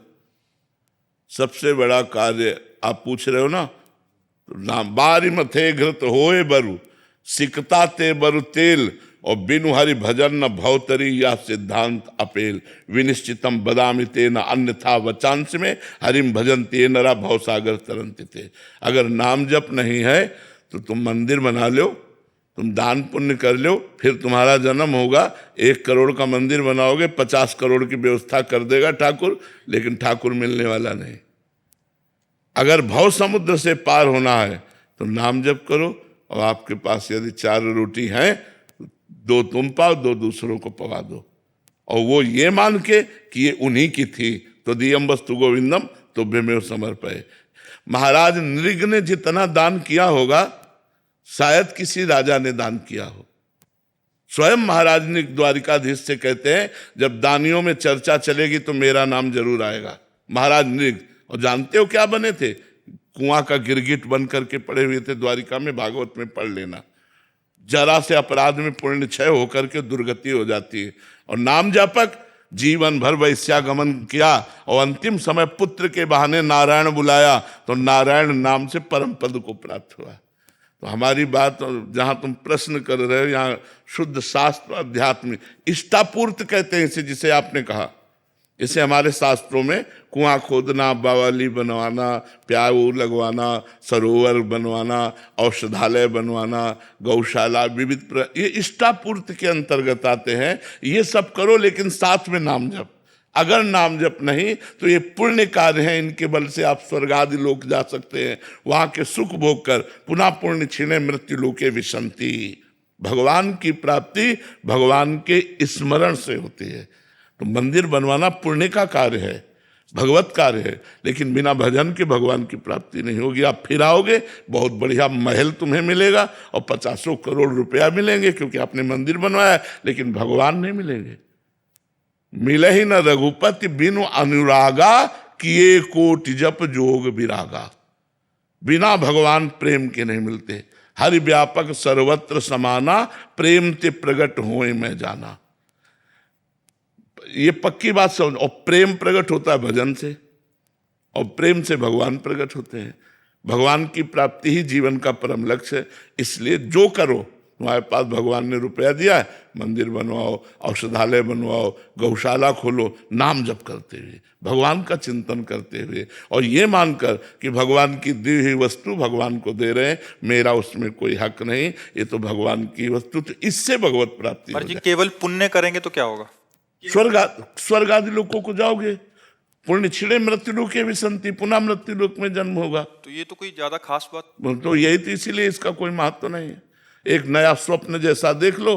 सबसे बड़ा कार्य आप पूछ रहे हो ना, तो नाम। बारी मथे घृत होए बरु, सिकता ते बरु तेल, और बिनु हरि भजन न भवतरी, या सिद्धांत अपेल। विनिश्चितम बदामि तेन अन्यथा वचांस में, हरिम भजन ते नरा भवसागर तरंति थे। अगर नाम जप नहीं है तो तुम मंदिर बना लो, तुम दान पुण्य कर लो, फिर तुम्हारा जन्म होगा, 1 करोड़ का मंदिर बनाओगे, 50 करोड़ की व्यवस्था कर देगा ठाकुर, लेकिन ठाकुर मिलने वाला नहीं। अगर भव समुद्र से पार होना है तो नाम जप करो, और आपके पास यदि 4 रोटी हैं, 2 तुम पाओ, 2 दूसरों को पवा दो, और वो ये मान के कि ये उन्हीं की थी। तो दियम वस्तु गोविंदम तो बेमेव समर्पय। महाराज नृग ने जितना दान किया होगा शायद किसी राजा ने दान किया हो। स्वयं महाराज ने द्वारिकाधीश से कहते हैं, जब दानियों में चर्चा चलेगी तो मेरा नाम जरूर आएगा। महाराज नृग, और जानते हो क्या बने थे? कुआं का गिरगिट बन करके पड़े हुए थे द्वारिका में, भागवत में पढ़ लेना। जरा से अपराध में पुण्य क्षय होकर के दुर्गति हो जाती है। और नाम जापक जीवन भर वैश्यागमन किया, और अंतिम समय पुत्र के बहाने नारायण बुलाया, तो नारायण नाम से परम पद को प्राप्त हुआ। तो हमारी बात, जहां तुम प्रश्न कर रहे हो, यहाँ शुद्ध शास्त्र अध्यात्म इष्टापूर्त कहते हैं इसे, जिसे आपने कहा। इसे हमारे शास्त्रों में कुआं खोदना, बावली बनवाना, प्याऊ लगवाना, सरोवर बनवाना, औषधालय बनवाना, गौशाला, विविध ये इष्टापूर्ति के अंतर्गत आते हैं। ये सब करो, लेकिन साथ में नाम जप। अगर नाम जप नहीं तो ये पुण्य कार्य हैं, इनके बल से आप स्वर्ग आदि लोक जा सकते हैं, वहां के सुख भोग कर पुनः पुण्य क्षीणे मृत्यु लोके विशंति। भगवान की प्राप्ति भगवान के स्मरण से होती है। तो मंदिर बनवाना पुण्य का कार्य है, भगवत कार्य है, लेकिन बिना भजन के भगवान की प्राप्ति नहीं होगी। आप फिर आओगे, बहुत बढ़िया महल तुम्हें मिलेगा और 50 करोड़ रुपया मिलेंगे, क्योंकि आपने मंदिर बनवाया, लेकिन भगवान नहीं मिलेंगे। मिले ही न रघुपति बिनु अनुरागा, किए कोटि जप जोग विरागा। बिना भगवान प्रेम के नहीं मिलते। हरि व्यापक सर्वत्र समाना, प्रेम ते प्रगट होए मैं जाना। ये पक्की बात समझ। और प्रेम प्रकट होता है भजन से, और प्रेम से भगवान प्रकट होते हैं। भगवान की प्राप्ति ही जीवन का परम लक्ष्य है। इसलिए जो करो, तुम्हारे पास भगवान ने रुपया दिया है, मंदिर बनवाओ, औषधालय बनवाओ, गौशाला खोलो, नाम जप करते हुए, भगवान का चिंतन करते हुए, और ये मानकर कि भगवान की दी हुई वस्तु भगवान को दे रहे हैं, मेरा उसमें कोई हक नहीं, ये तो भगवान की वस्तु। तो इससे भगवत प्राप्ति हो जी, जाए। केवल पुण्य करेंगे तो क्या होगा? स्वर्ग आदि लोकों को जाओगे। पुण्य छिड़े मृत्यु लोके विसंति, पुनः मृत्यु लोक में जन्म होगा। तो ये तो कोई ज्यादा खास बात तो यही तो, इसीलिए इसका कोई महत्व नहीं है। एक नया स्वप्न जैसा देख लो,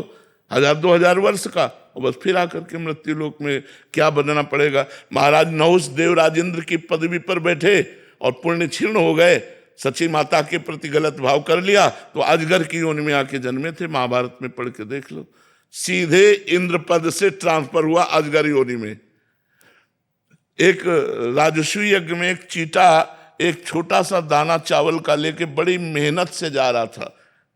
1000-2000 वर्ष का, और बस फिर आकर के मृत्यु लोक में क्या बनना पड़ेगा। महाराज नहुष देव राजेंद्र की पदवी पर बैठे और पुण्य क्षीण हो गए, सची माता के प्रति गलत भाव कर लिया, तो अजगर की योनि में आके जन्मे थे। महाभारत में पढ़ के देख लो, सीधे इंद्र पद से ट्रांसफर हुआ अजगर योनि में। एक राजस्वी यज्ञ में एक चीटा एक छोटा सा दाना चावल का लेके बड़ी मेहनत से जा रहा था।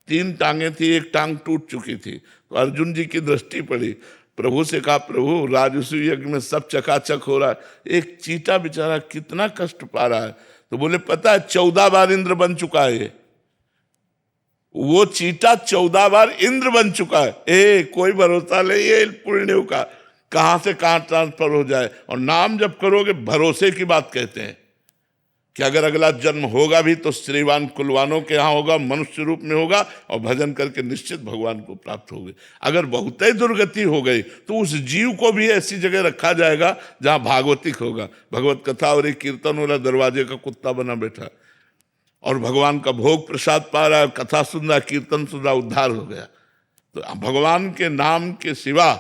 3 टांगें थी, एक टांग टूट चुकी थी। तो अर्जुन जी की दृष्टि पड़ी, प्रभु से कहा, प्रभु राजस्वी यज्ञ में सब चकाचक हो रहा है, एक चीटा बेचारा कितना कष्ट पा रहा है। तो बोले, पता है 14 बार इंद्र बन चुका है। वो चीटा 14 बार इंद्र बन चुका है। कोई भरोसा नहीं है पुण्यों का, कहां से कहां ट्रांसफर हो जाए। और नाम जब करोगे, भरोसे की बात कहते हैं कि अगर अगला जन्म होगा भी तो श्रीवान कुलवानों के यहाँ होगा, मनुष्य रूप में होगा, और भजन करके निश्चित भगवान को प्राप्त होगे। अगर बहुत ही दुर्गति हो गई तो उस जीव को भी ऐसी जगह रखा जाएगा जहां भागवतिक होगा, भगवत कथा और एक कीर्तन वाला, दरवाजे का कुत्ता बना बैठा, और भगवान का भोग प्रसाद पा रहा है, कथा सुन रहा, कीर्तन सुन रहा, उद्धार हो गया। तो भगवान के नाम के सिवा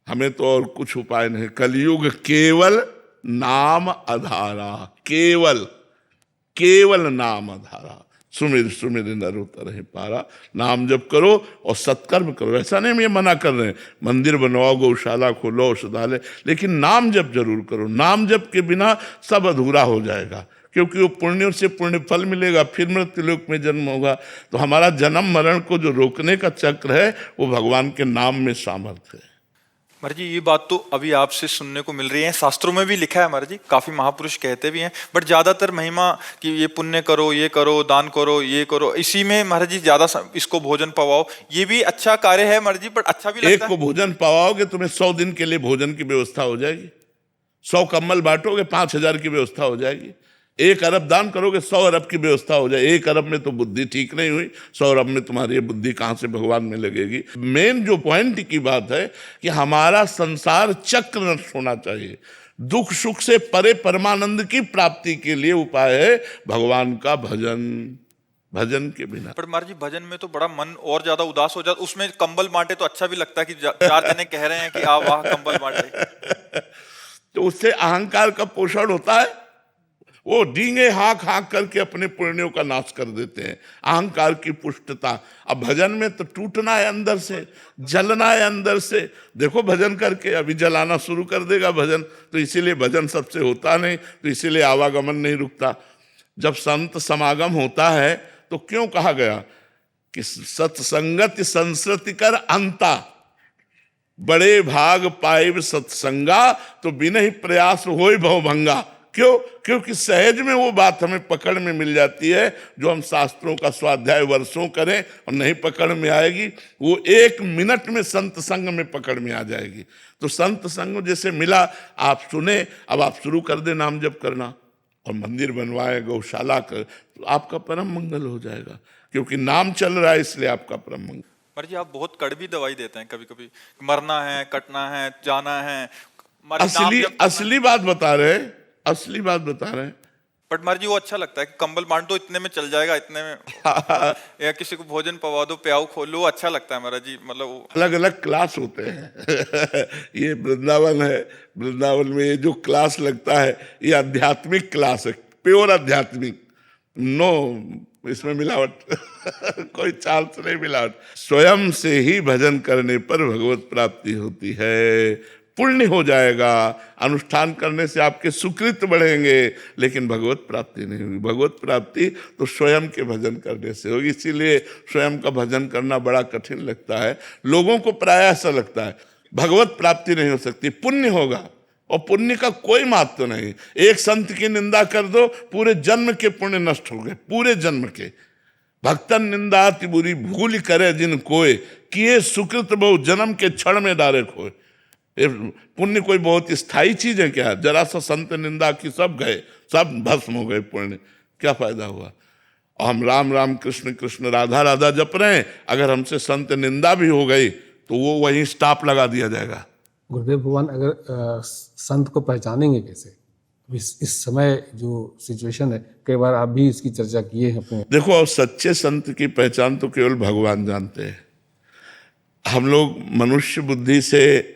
हमें तो और कुछ उपाय नहीं। कलयुग केवल नाम आधारा, केवल केवल नाम आधारा। सुमिर सुमिर नर उतर पारा। नाम जप करो और सत्कर्म करो। ऐसा नहीं हम ये मना कर रहे हैं, मंदिर बनवाओ, गौशाला खोलो, औषधालय, लेकिन नाम जप जरूर करो। नाम जप के बिना सब अधूरा हो जाएगा, क्योंकि वो पुण्य से पुण्य फल मिलेगा, फिर मृत्युलोक में जन्म होगा। तो हमारा जन्म मरण को जो रोकने का चक्र है वो भगवान के नाम में सामर्थ्य है। महाराज जी, ये बात तो अभी आपसे सुनने को मिल रही है, शास्त्रों में भी लिखा है महाराज जी, काफी महापुरुष कहते भी हैं, बट ज्यादातर महिमा कि ये पुण्य करो, ये करो, दान करो, ये करो, इसी में महाराज जी ज्यादा इसको भोजन पवाओ, ये भी अच्छा कार्य है महाराज जी, बट अच्छा भी लगता एक को भोजन पवाओगे तुम्हें 100 दिन के लिए भोजन की व्यवस्था हो जाएगी। 100 कंबल बांटोगे 5000 की व्यवस्था हो जाएगी। 1 अरब दान करोगे 100 अरब की व्यवस्था हो जाए। 1 अरब में तो बुद्धि ठीक नहीं हुई, 100 अरब में तुम्हारी ये बुद्धि कहां से भगवान में लगेगी। मेन जो पॉइंट की बात है कि हमारा संसार चक्र नष्ट होना चाहिए। दुख सुख से परे परमानंद की प्राप्ति के लिए उपाय है भगवान का भजन। भजन के बिना पर महाराज जी भजन में तो बड़ा मन और ज्यादा उदास हो जाता, उसमें कंबल बांटे तो अच्छा भी लगता है कि 4 जने कह रहे हैं कि आ वाह कंबल बांटे। तो उससे अहंकार का पोषण होता है। वो डींगे हाँक हाँक करके अपने पुण्यों का नाश कर देते हैं, अहंकार की पुष्टता। अब भजन में तो टूटना है अंदर से, जलना है अंदर से। देखो भजन करके अभी जलाना शुरू कर देगा भजन, तो इसीलिए भजन सबसे होता नहीं, तो इसीलिए आवागमन नहीं रुकता। जब संत समागम होता है तो क्यों कहा गया कि सत्संगति संस्कृति कर अंता, बड़े भाग पाइब सत्संगा, तो बिना ही प्रयास होय भवभंगा। क्यों? क्योंकि सहज में वो बात हमें पकड़ में मिल जाती है जो हम शास्त्रों का स्वाध्याय वर्षों करें और नहीं पकड़ में आएगी, वो 1 मिनट में संत संग में पकड़ में आ जाएगी। तो संत संग जैसे मिला, आप सुने, अब आप शुरू कर दे नाम जप करना और मंदिर बनवाए, गौशाला कर, तो आपका परम मंगल हो जाएगा, क्योंकि नाम चल रहा है इसलिए आपका परम मंगल। महाराज जी आप बहुत कड़वी दवाई देते हैं, कभी कभी मरना है, कटना है, जाना है। असली बात बता रहे हैं, असली बात बता रहे हैं। बट महाराज जी वो अच्छा लगता है कि कंबल बांट दो, इतने में चल जाएगा, इतने में या किसी को भोजन पवा दो, प्याऊ खोलो, अच्छा लगता है महाराज जी। मतलब अलग अलग क्लास होते हैं। ये वृंदावन है, वृंदावन में ये जो क्लास लगता है ये आध्यात्मिक क्लास है, प्योर आध्यात्मिक, नो इसमें मिलावट। कोई चांस नहीं मिलावट। स्वयं से ही भजन करने पर भगवत प्राप्ति होती है, पुण्य हो जाएगा, अनुष्ठान करने से आपके सुकृत बढ़ेंगे, लेकिन भगवत प्राप्ति नहीं होगी। भगवत प्राप्ति तो स्वयं के भजन करने से होगी। इसीलिए स्वयं का भजन करना बड़ा कठिन लगता है लोगों को, प्राय ऐसा लगता है भगवत प्राप्ति नहीं हो सकती, पुण्य होगा, और पुण्य का कोई महत्व नहीं। एक संत की निंदा कर दो, पूरे जन्म के पुण्य नष्ट हो गए, पूरे जन्म के। भक्तन निंदा अति बुरी भूल करे जिन कोय, किए सुकृत बहु जन्म के क्षण में डारे खोए। पुण्य कोई बहुत स्थायी चीज है क्या? जरा सा संत निंदा की सब गए, सब भस्म हो गए पुण्य, क्या फायदा हुआ? और हम राम राम कृष्ण कृष्ण राधा राधा जप रहे हैं, अगर हमसे संत निंदा भी हो गई तो वो वहीं स्टॉप लगा दिया जाएगा। गुरुदेव भगवान अगर संत को पहचानेंगे कैसे? इस समय जो सिचुएशन है, कई बार आप भी इसकी चर्चा किए हैं अपने। देखो, सच्चे संत की पहचान तो केवल भगवान जानते हैं। हम लोग मनुष्य बुद्धि से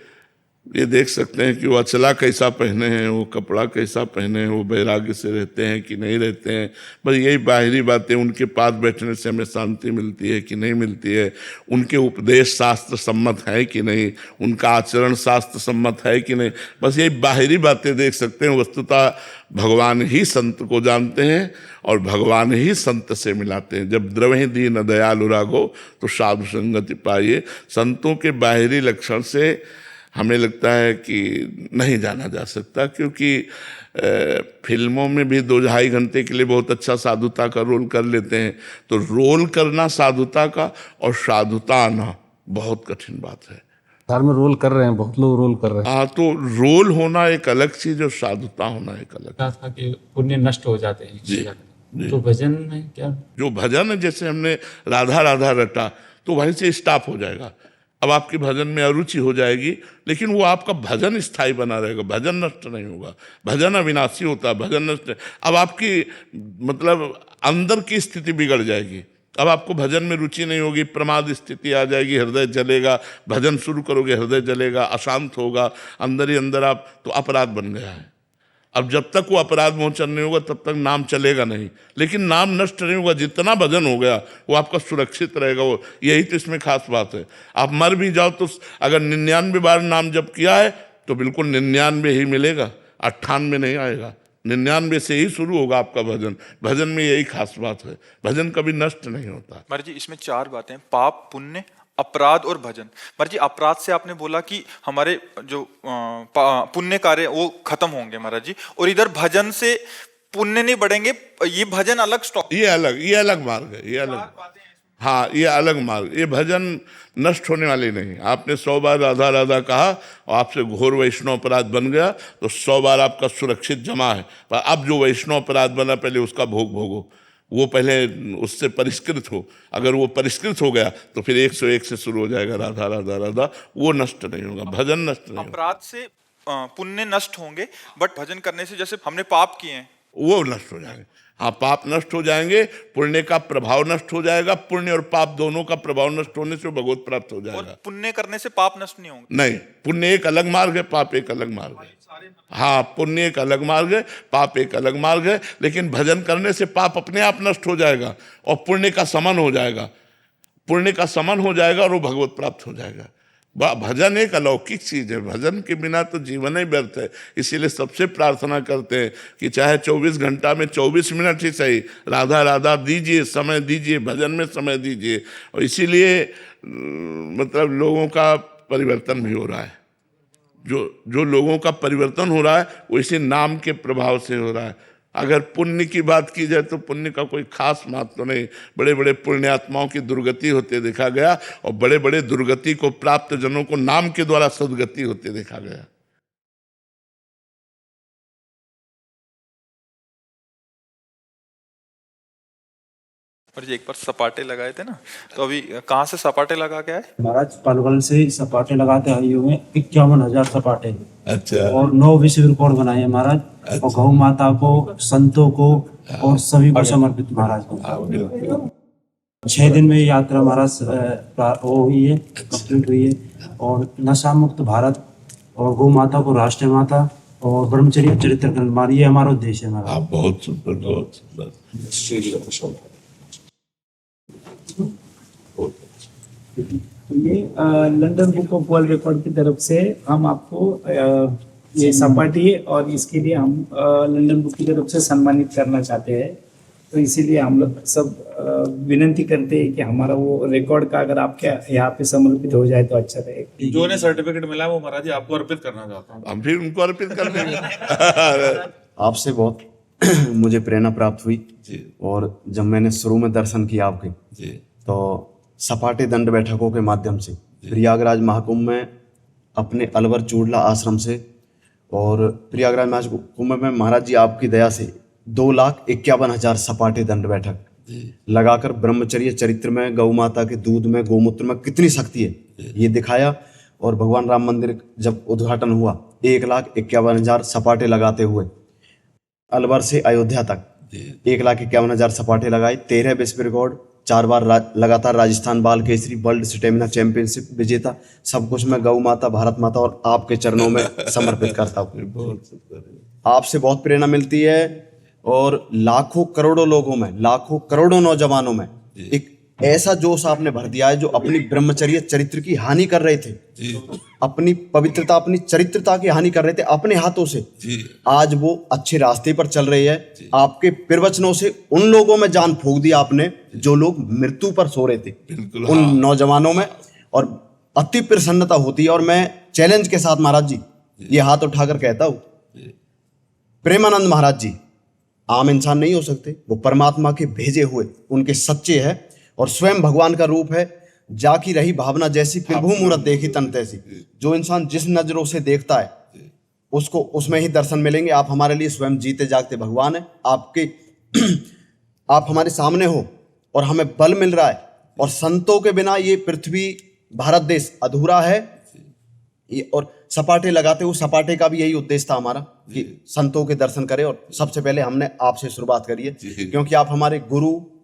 ये देख सकते हैं कि वो अचला कैसा पहने हैं, वो कपड़ा कैसा पहने हैं, वो वैराग्य से रहते हैं कि नहीं रहते हैं, बस यही बाहरी बातें। उनके पास बैठने से हमें शांति मिलती है कि नहीं मिलती है, उनके उपदेश शास्त्र सम्मत है कि नहीं, उनका आचरण शास्त्र सम्मत है कि नहीं, बस यही बाहरी बातें देख सकते हैं। वस्तुतः भगवान ही संत को जानते हैं और भगवान ही संत से मिलाते हैं। जब द्रवहि दीन दयालु राघो तो साधु संगति पाइए। संतों के बाहरी लक्षण से हमें लगता है कि नहीं जाना जा सकता, क्योंकि फिल्मों में भी 2-2.5 घंटे के लिए बहुत अच्छा साधुता का रोल कर लेते हैं। तो रोल करना साधुता का और साधुता आना बहुत कठिन बात है। साल में रोल कर रहे हैं, बहुत लोग रोल कर रहे हैं। हाँ, तो रोल होना एक अलग चीज और साधुता होना एक अलग। कहा था कि पुण्य नष्ट हो जाते हैं। जी। तो भजन में क्या? जो भजन है, जैसे हमने राधा राधा रटा तो वहीं से स्टॉप हो जाएगा। अब आपकी भजन में अरुचि हो जाएगी, लेकिन वो आपका भजन स्थायी बना रहेगा, भजन नष्ट नहीं होगा। भजन अविनाशी होता है, भजन नष्ट। अब आपकी मतलब अंदर की स्थिति बिगड़ जाएगी, अब आपको भजन में रुचि नहीं होगी, प्रमाद स्थिति आ जाएगी, हृदय जलेगा, भजन शुरू करोगे हृदय जलेगा, अशांत होगा, अंदर ही अंदर आप, तो अपराध बन गया है। अब जब तक वो अपराध मोचन नहीं होगा तब तक नाम चलेगा नहीं, लेकिन नाम नष्ट नहीं होगा। जितना भजन हो गया वो आपका सुरक्षित रहेगा, वो यही तो इसमें खास बात है। आप मर भी जाओ तो अगर 99 बार नाम जप किया है तो बिल्कुल 99 ही मिलेगा, 98 नहीं आएगा, 99 से ही शुरू होगा आपका भजन। भजन में यही खास बात है, भजन कभी नष्ट नहीं होता। महाराज जी इसमें 4 बातें, पाप, पुण्य, अपराध और भजन। महाराज जी अपराध से आपने बोला कि हमारे जो पुण्य कार्य वो खत्म होंगे महाराज जी, और इधर भजन से पुण्य नहीं बढ़ेंगे, ये भजन अलग स्टॉप, ये अलग मार्ग है, ये अलग, हाँ ये अलग मार्ग। ये भजन नष्ट होने वाले नहीं। आपने 100 बार राधा राधा कहा और आपसे घोर वैष्णव अपराध बन गया तो 100 बार आपका सुरक्षित जमा है, पर अब जो वैष्णव अपराध बना पहले उसका भोग भोगो, वो पहले उससे परिष्कृत हो। अगर वो परिष्कृत हो गया तो फिर 101 से शुरू हो जाएगा राधा राधा राधा, वो नष्ट नहीं होगा, भजन नष्ट नहीं होगा। अपराध से पुण्य नष्ट होंगे, बट भजन करने से जैसे हमने पाप किए हैं वो नष्ट हो जाएंगे। हाँ पाप नष्ट हो जाएंगे, पुण्य का प्रभाव नष्ट हो जाएगा, पुण्य और पाप दोनों का प्रभाव नष्ट होने से भगवत प्राप्त हो और जाएगा। पुण्य करने से पाप नष्ट नहीं होंगे। नहीं, पुण्य एक अलग मार्ग है, पाप एक अलग मार्ग है। हाँ पुण्य एक अलग मार्ग है, पाप एक अलग मार्ग है, लेकिन भजन करने से पाप अपने आप नष्ट हो जाएगा और पुण्य का समन हो जाएगा, पुण्य का समन हो जाएगा और वो भगवत प्राप्त हो जाएगा। भजन एक अलौकिक चीज है, भजन के बिना तो जीवन ही व्यर्थ है। इसीलिए सबसे प्रार्थना करते हैं कि चाहे 24 घंटा में 24 मिनट ही सही राधा राधा दीजिए, समय दीजिए, भजन में समय दीजिए। और इसीलिए मतलब लोगों का परिवर्तन भी हो रहा है, जो लोगों का परिवर्तन हो रहा है वो इसी नाम के प्रभाव से हो रहा है। अगर पुण्य की बात की जाए तो पुण्य का कोई खास महत्व नहीं। बड़े बड़े पुण्यात्माओं की दुर्गति होते देखा गया और बड़े बड़े दुर्गति को प्राप्त जनों को नाम के द्वारा सदगति होते देखा गया। और जी एक बार सपाटे लगाए थे ना, तो अभी कहाँ से सपाटे लगा के आए? महाराज पलवल से सपाटे लगाते आए हुए 51,000 सपाटे। अच्छा। और 9 विश्व रिकॉर्ड बनाए हैं महाराज। अच्छा। और गौ माता को, संतों को और सभी को समर्पित महाराज को। 6 दिन में यात्रा महाराज वो हुई है, कंप्लीट हुई है। और नशा मुक्त भारत और गौ माता को राष्ट्रीय माता और ब्रह्मचर्य चरित्र ग्रंथ, ये हमारा उद्देश्य है महाराज। बहुत सुंदर, बहुत सुंदर। ये London book of world record की तरफ से हम आपको ये सपाटी और इसके लिए हम लंदन बुक की तरफ से सम्मानित करना चाहते हैं। तो इसीलिए हम लोग सब विनती करते हैं कि हमारा वो रिकॉर्ड का अगर आपके यहाँ पे समर्पित हो जाए तो अच्छा रहेगा। जो उन्हें सर्टिफिकेट मिला वो महाराज जी आपको अर्पित करना चाहता हूँ। हम फिर उनको अर्पित कर देंगे। आपसे बहुत मुझे प्रेरणा प्राप्त हुई जी। और जब मैंने शुरू में दर्शन किया आपके जी। तो सपाटे दंड बैठकों के माध्यम से प्रयागराज महाकुंभ में अपने अलवर चूड़ला आश्रम से और प्रयागराज महाकुंभ में महाराज जी आपकी दया से 2,51,000 सपाटे दंड बैठक लगाकर ब्रह्मचर्य चरित्र में, गौ माता के दूध में, गौमूत्र में कितनी शक्ति है ये दिखाया। और भगवान राम मंदिर जब उद्घाटन हुआ 1,51,000 सपाटे लगाते हुए अलवर से अयोध्या तक 1,51,000 सपाटे लगाए। 13 विश्व रिकॉर्ड, 4 बार लगातार राजस्थान बाल केसरी, वर्ल्ड स्टेमिना चैंपियनशिप विजेता, सब कुछ मैं गौ माता, भारत माता और आपके चरणों में समर्पित करता हूँ। आपसे बहुत प्रेरणा मिलती है और लाखों करोड़ों लोगों में, लाखों करोड़ों नौजवानों में एक ऐसा जोश आपने भर दिया है जो अपनी ब्रह्मचर्य चरित्र की हानि कर रहे थे, अपनी पवित्रता, अपनी चरित्रता की हानि कर रहे थे अपने हाथों से। आज वो अच्छे रास्ते पर चल रही है। आपके प्रवचनों से उन लोगों में जान फूंक दी आपने जो लोग मृत्यु पर सो रहे थे, उन नौजवानों में, और अति प्रसन्नता होती है। और मैं चैलेंज के साथ महाराज जी ये हाथ उठाकर कहता हूं, प्रेमानंद महाराज जी आम इंसान नहीं हो सकते, वो परमात्मा के भेजे हुए, उनके सच्चे हैं और स्वयं भगवान का रूप है। जाकी रही भावना जैसी, प्रभु मूरत देखी तन तैसी। जो इंसान जिस नजरों से देखता है उसको उसमें ही दर्शन मिलेंगे। आप हमारे लिए स्वयं जीते जागते भगवान है। आप हमारे सामने हो और हमें बल मिल रहा है। और संतों के बिना ये पृथ्वी, भारत देश अधूरा है। और सपाटे लगाते हुए, सपाटे का भी यही उद्देश्य था हमारा कि संतों के दर्शन करें। और सबसे पहले हमने आपसे शुरुआत करी है क्योंकि आप हमारे गुरु,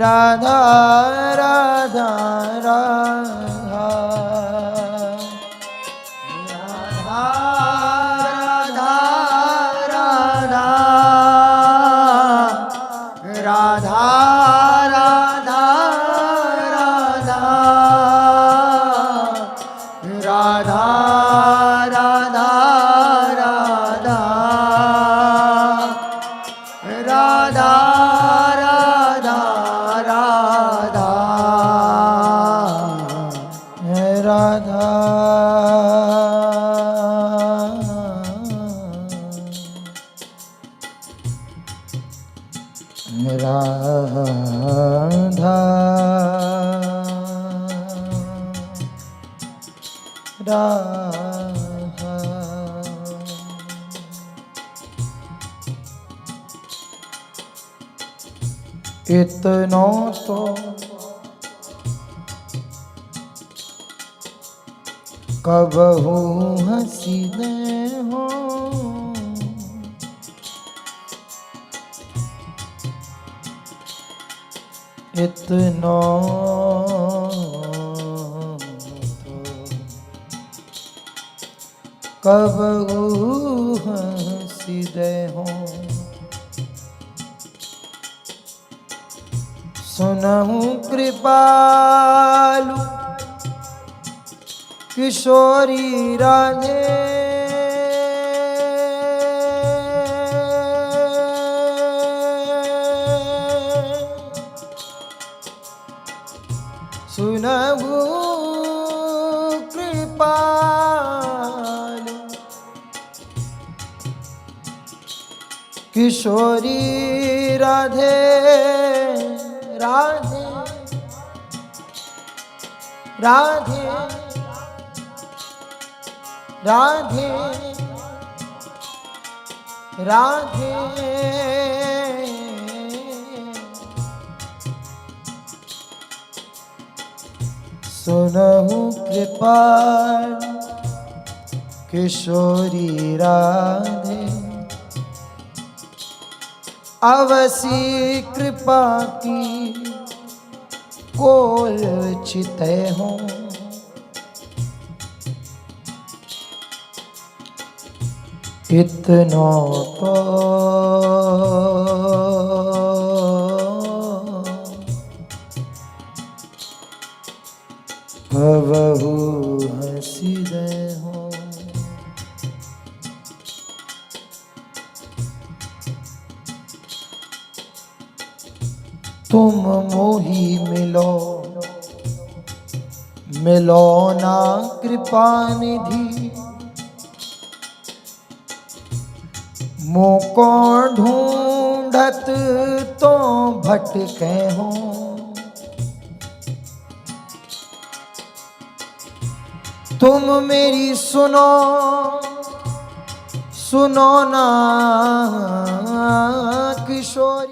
राधा राधा राधा राधा राधा राधा राधा राधा राधा राधा राधा राधा राधा राधा राधा इतना तो कबहू हसीने हो इतना कबहू हसीने हो सुनहु कृपालु किशोरी राधे सुनहु कृपालु किशोरी राधे राधे राधे राधे राधे सुनहु कृपाल किशोरी राधे अवसी कृपा की कोल चिते हो इतना तो कबहू हंसी दे हो तुम मोही मिलो मिलो ना कृपा निधि मोको ढूंढत तो भटके हो तुम मेरी सुनो सुनो ना किशोरी।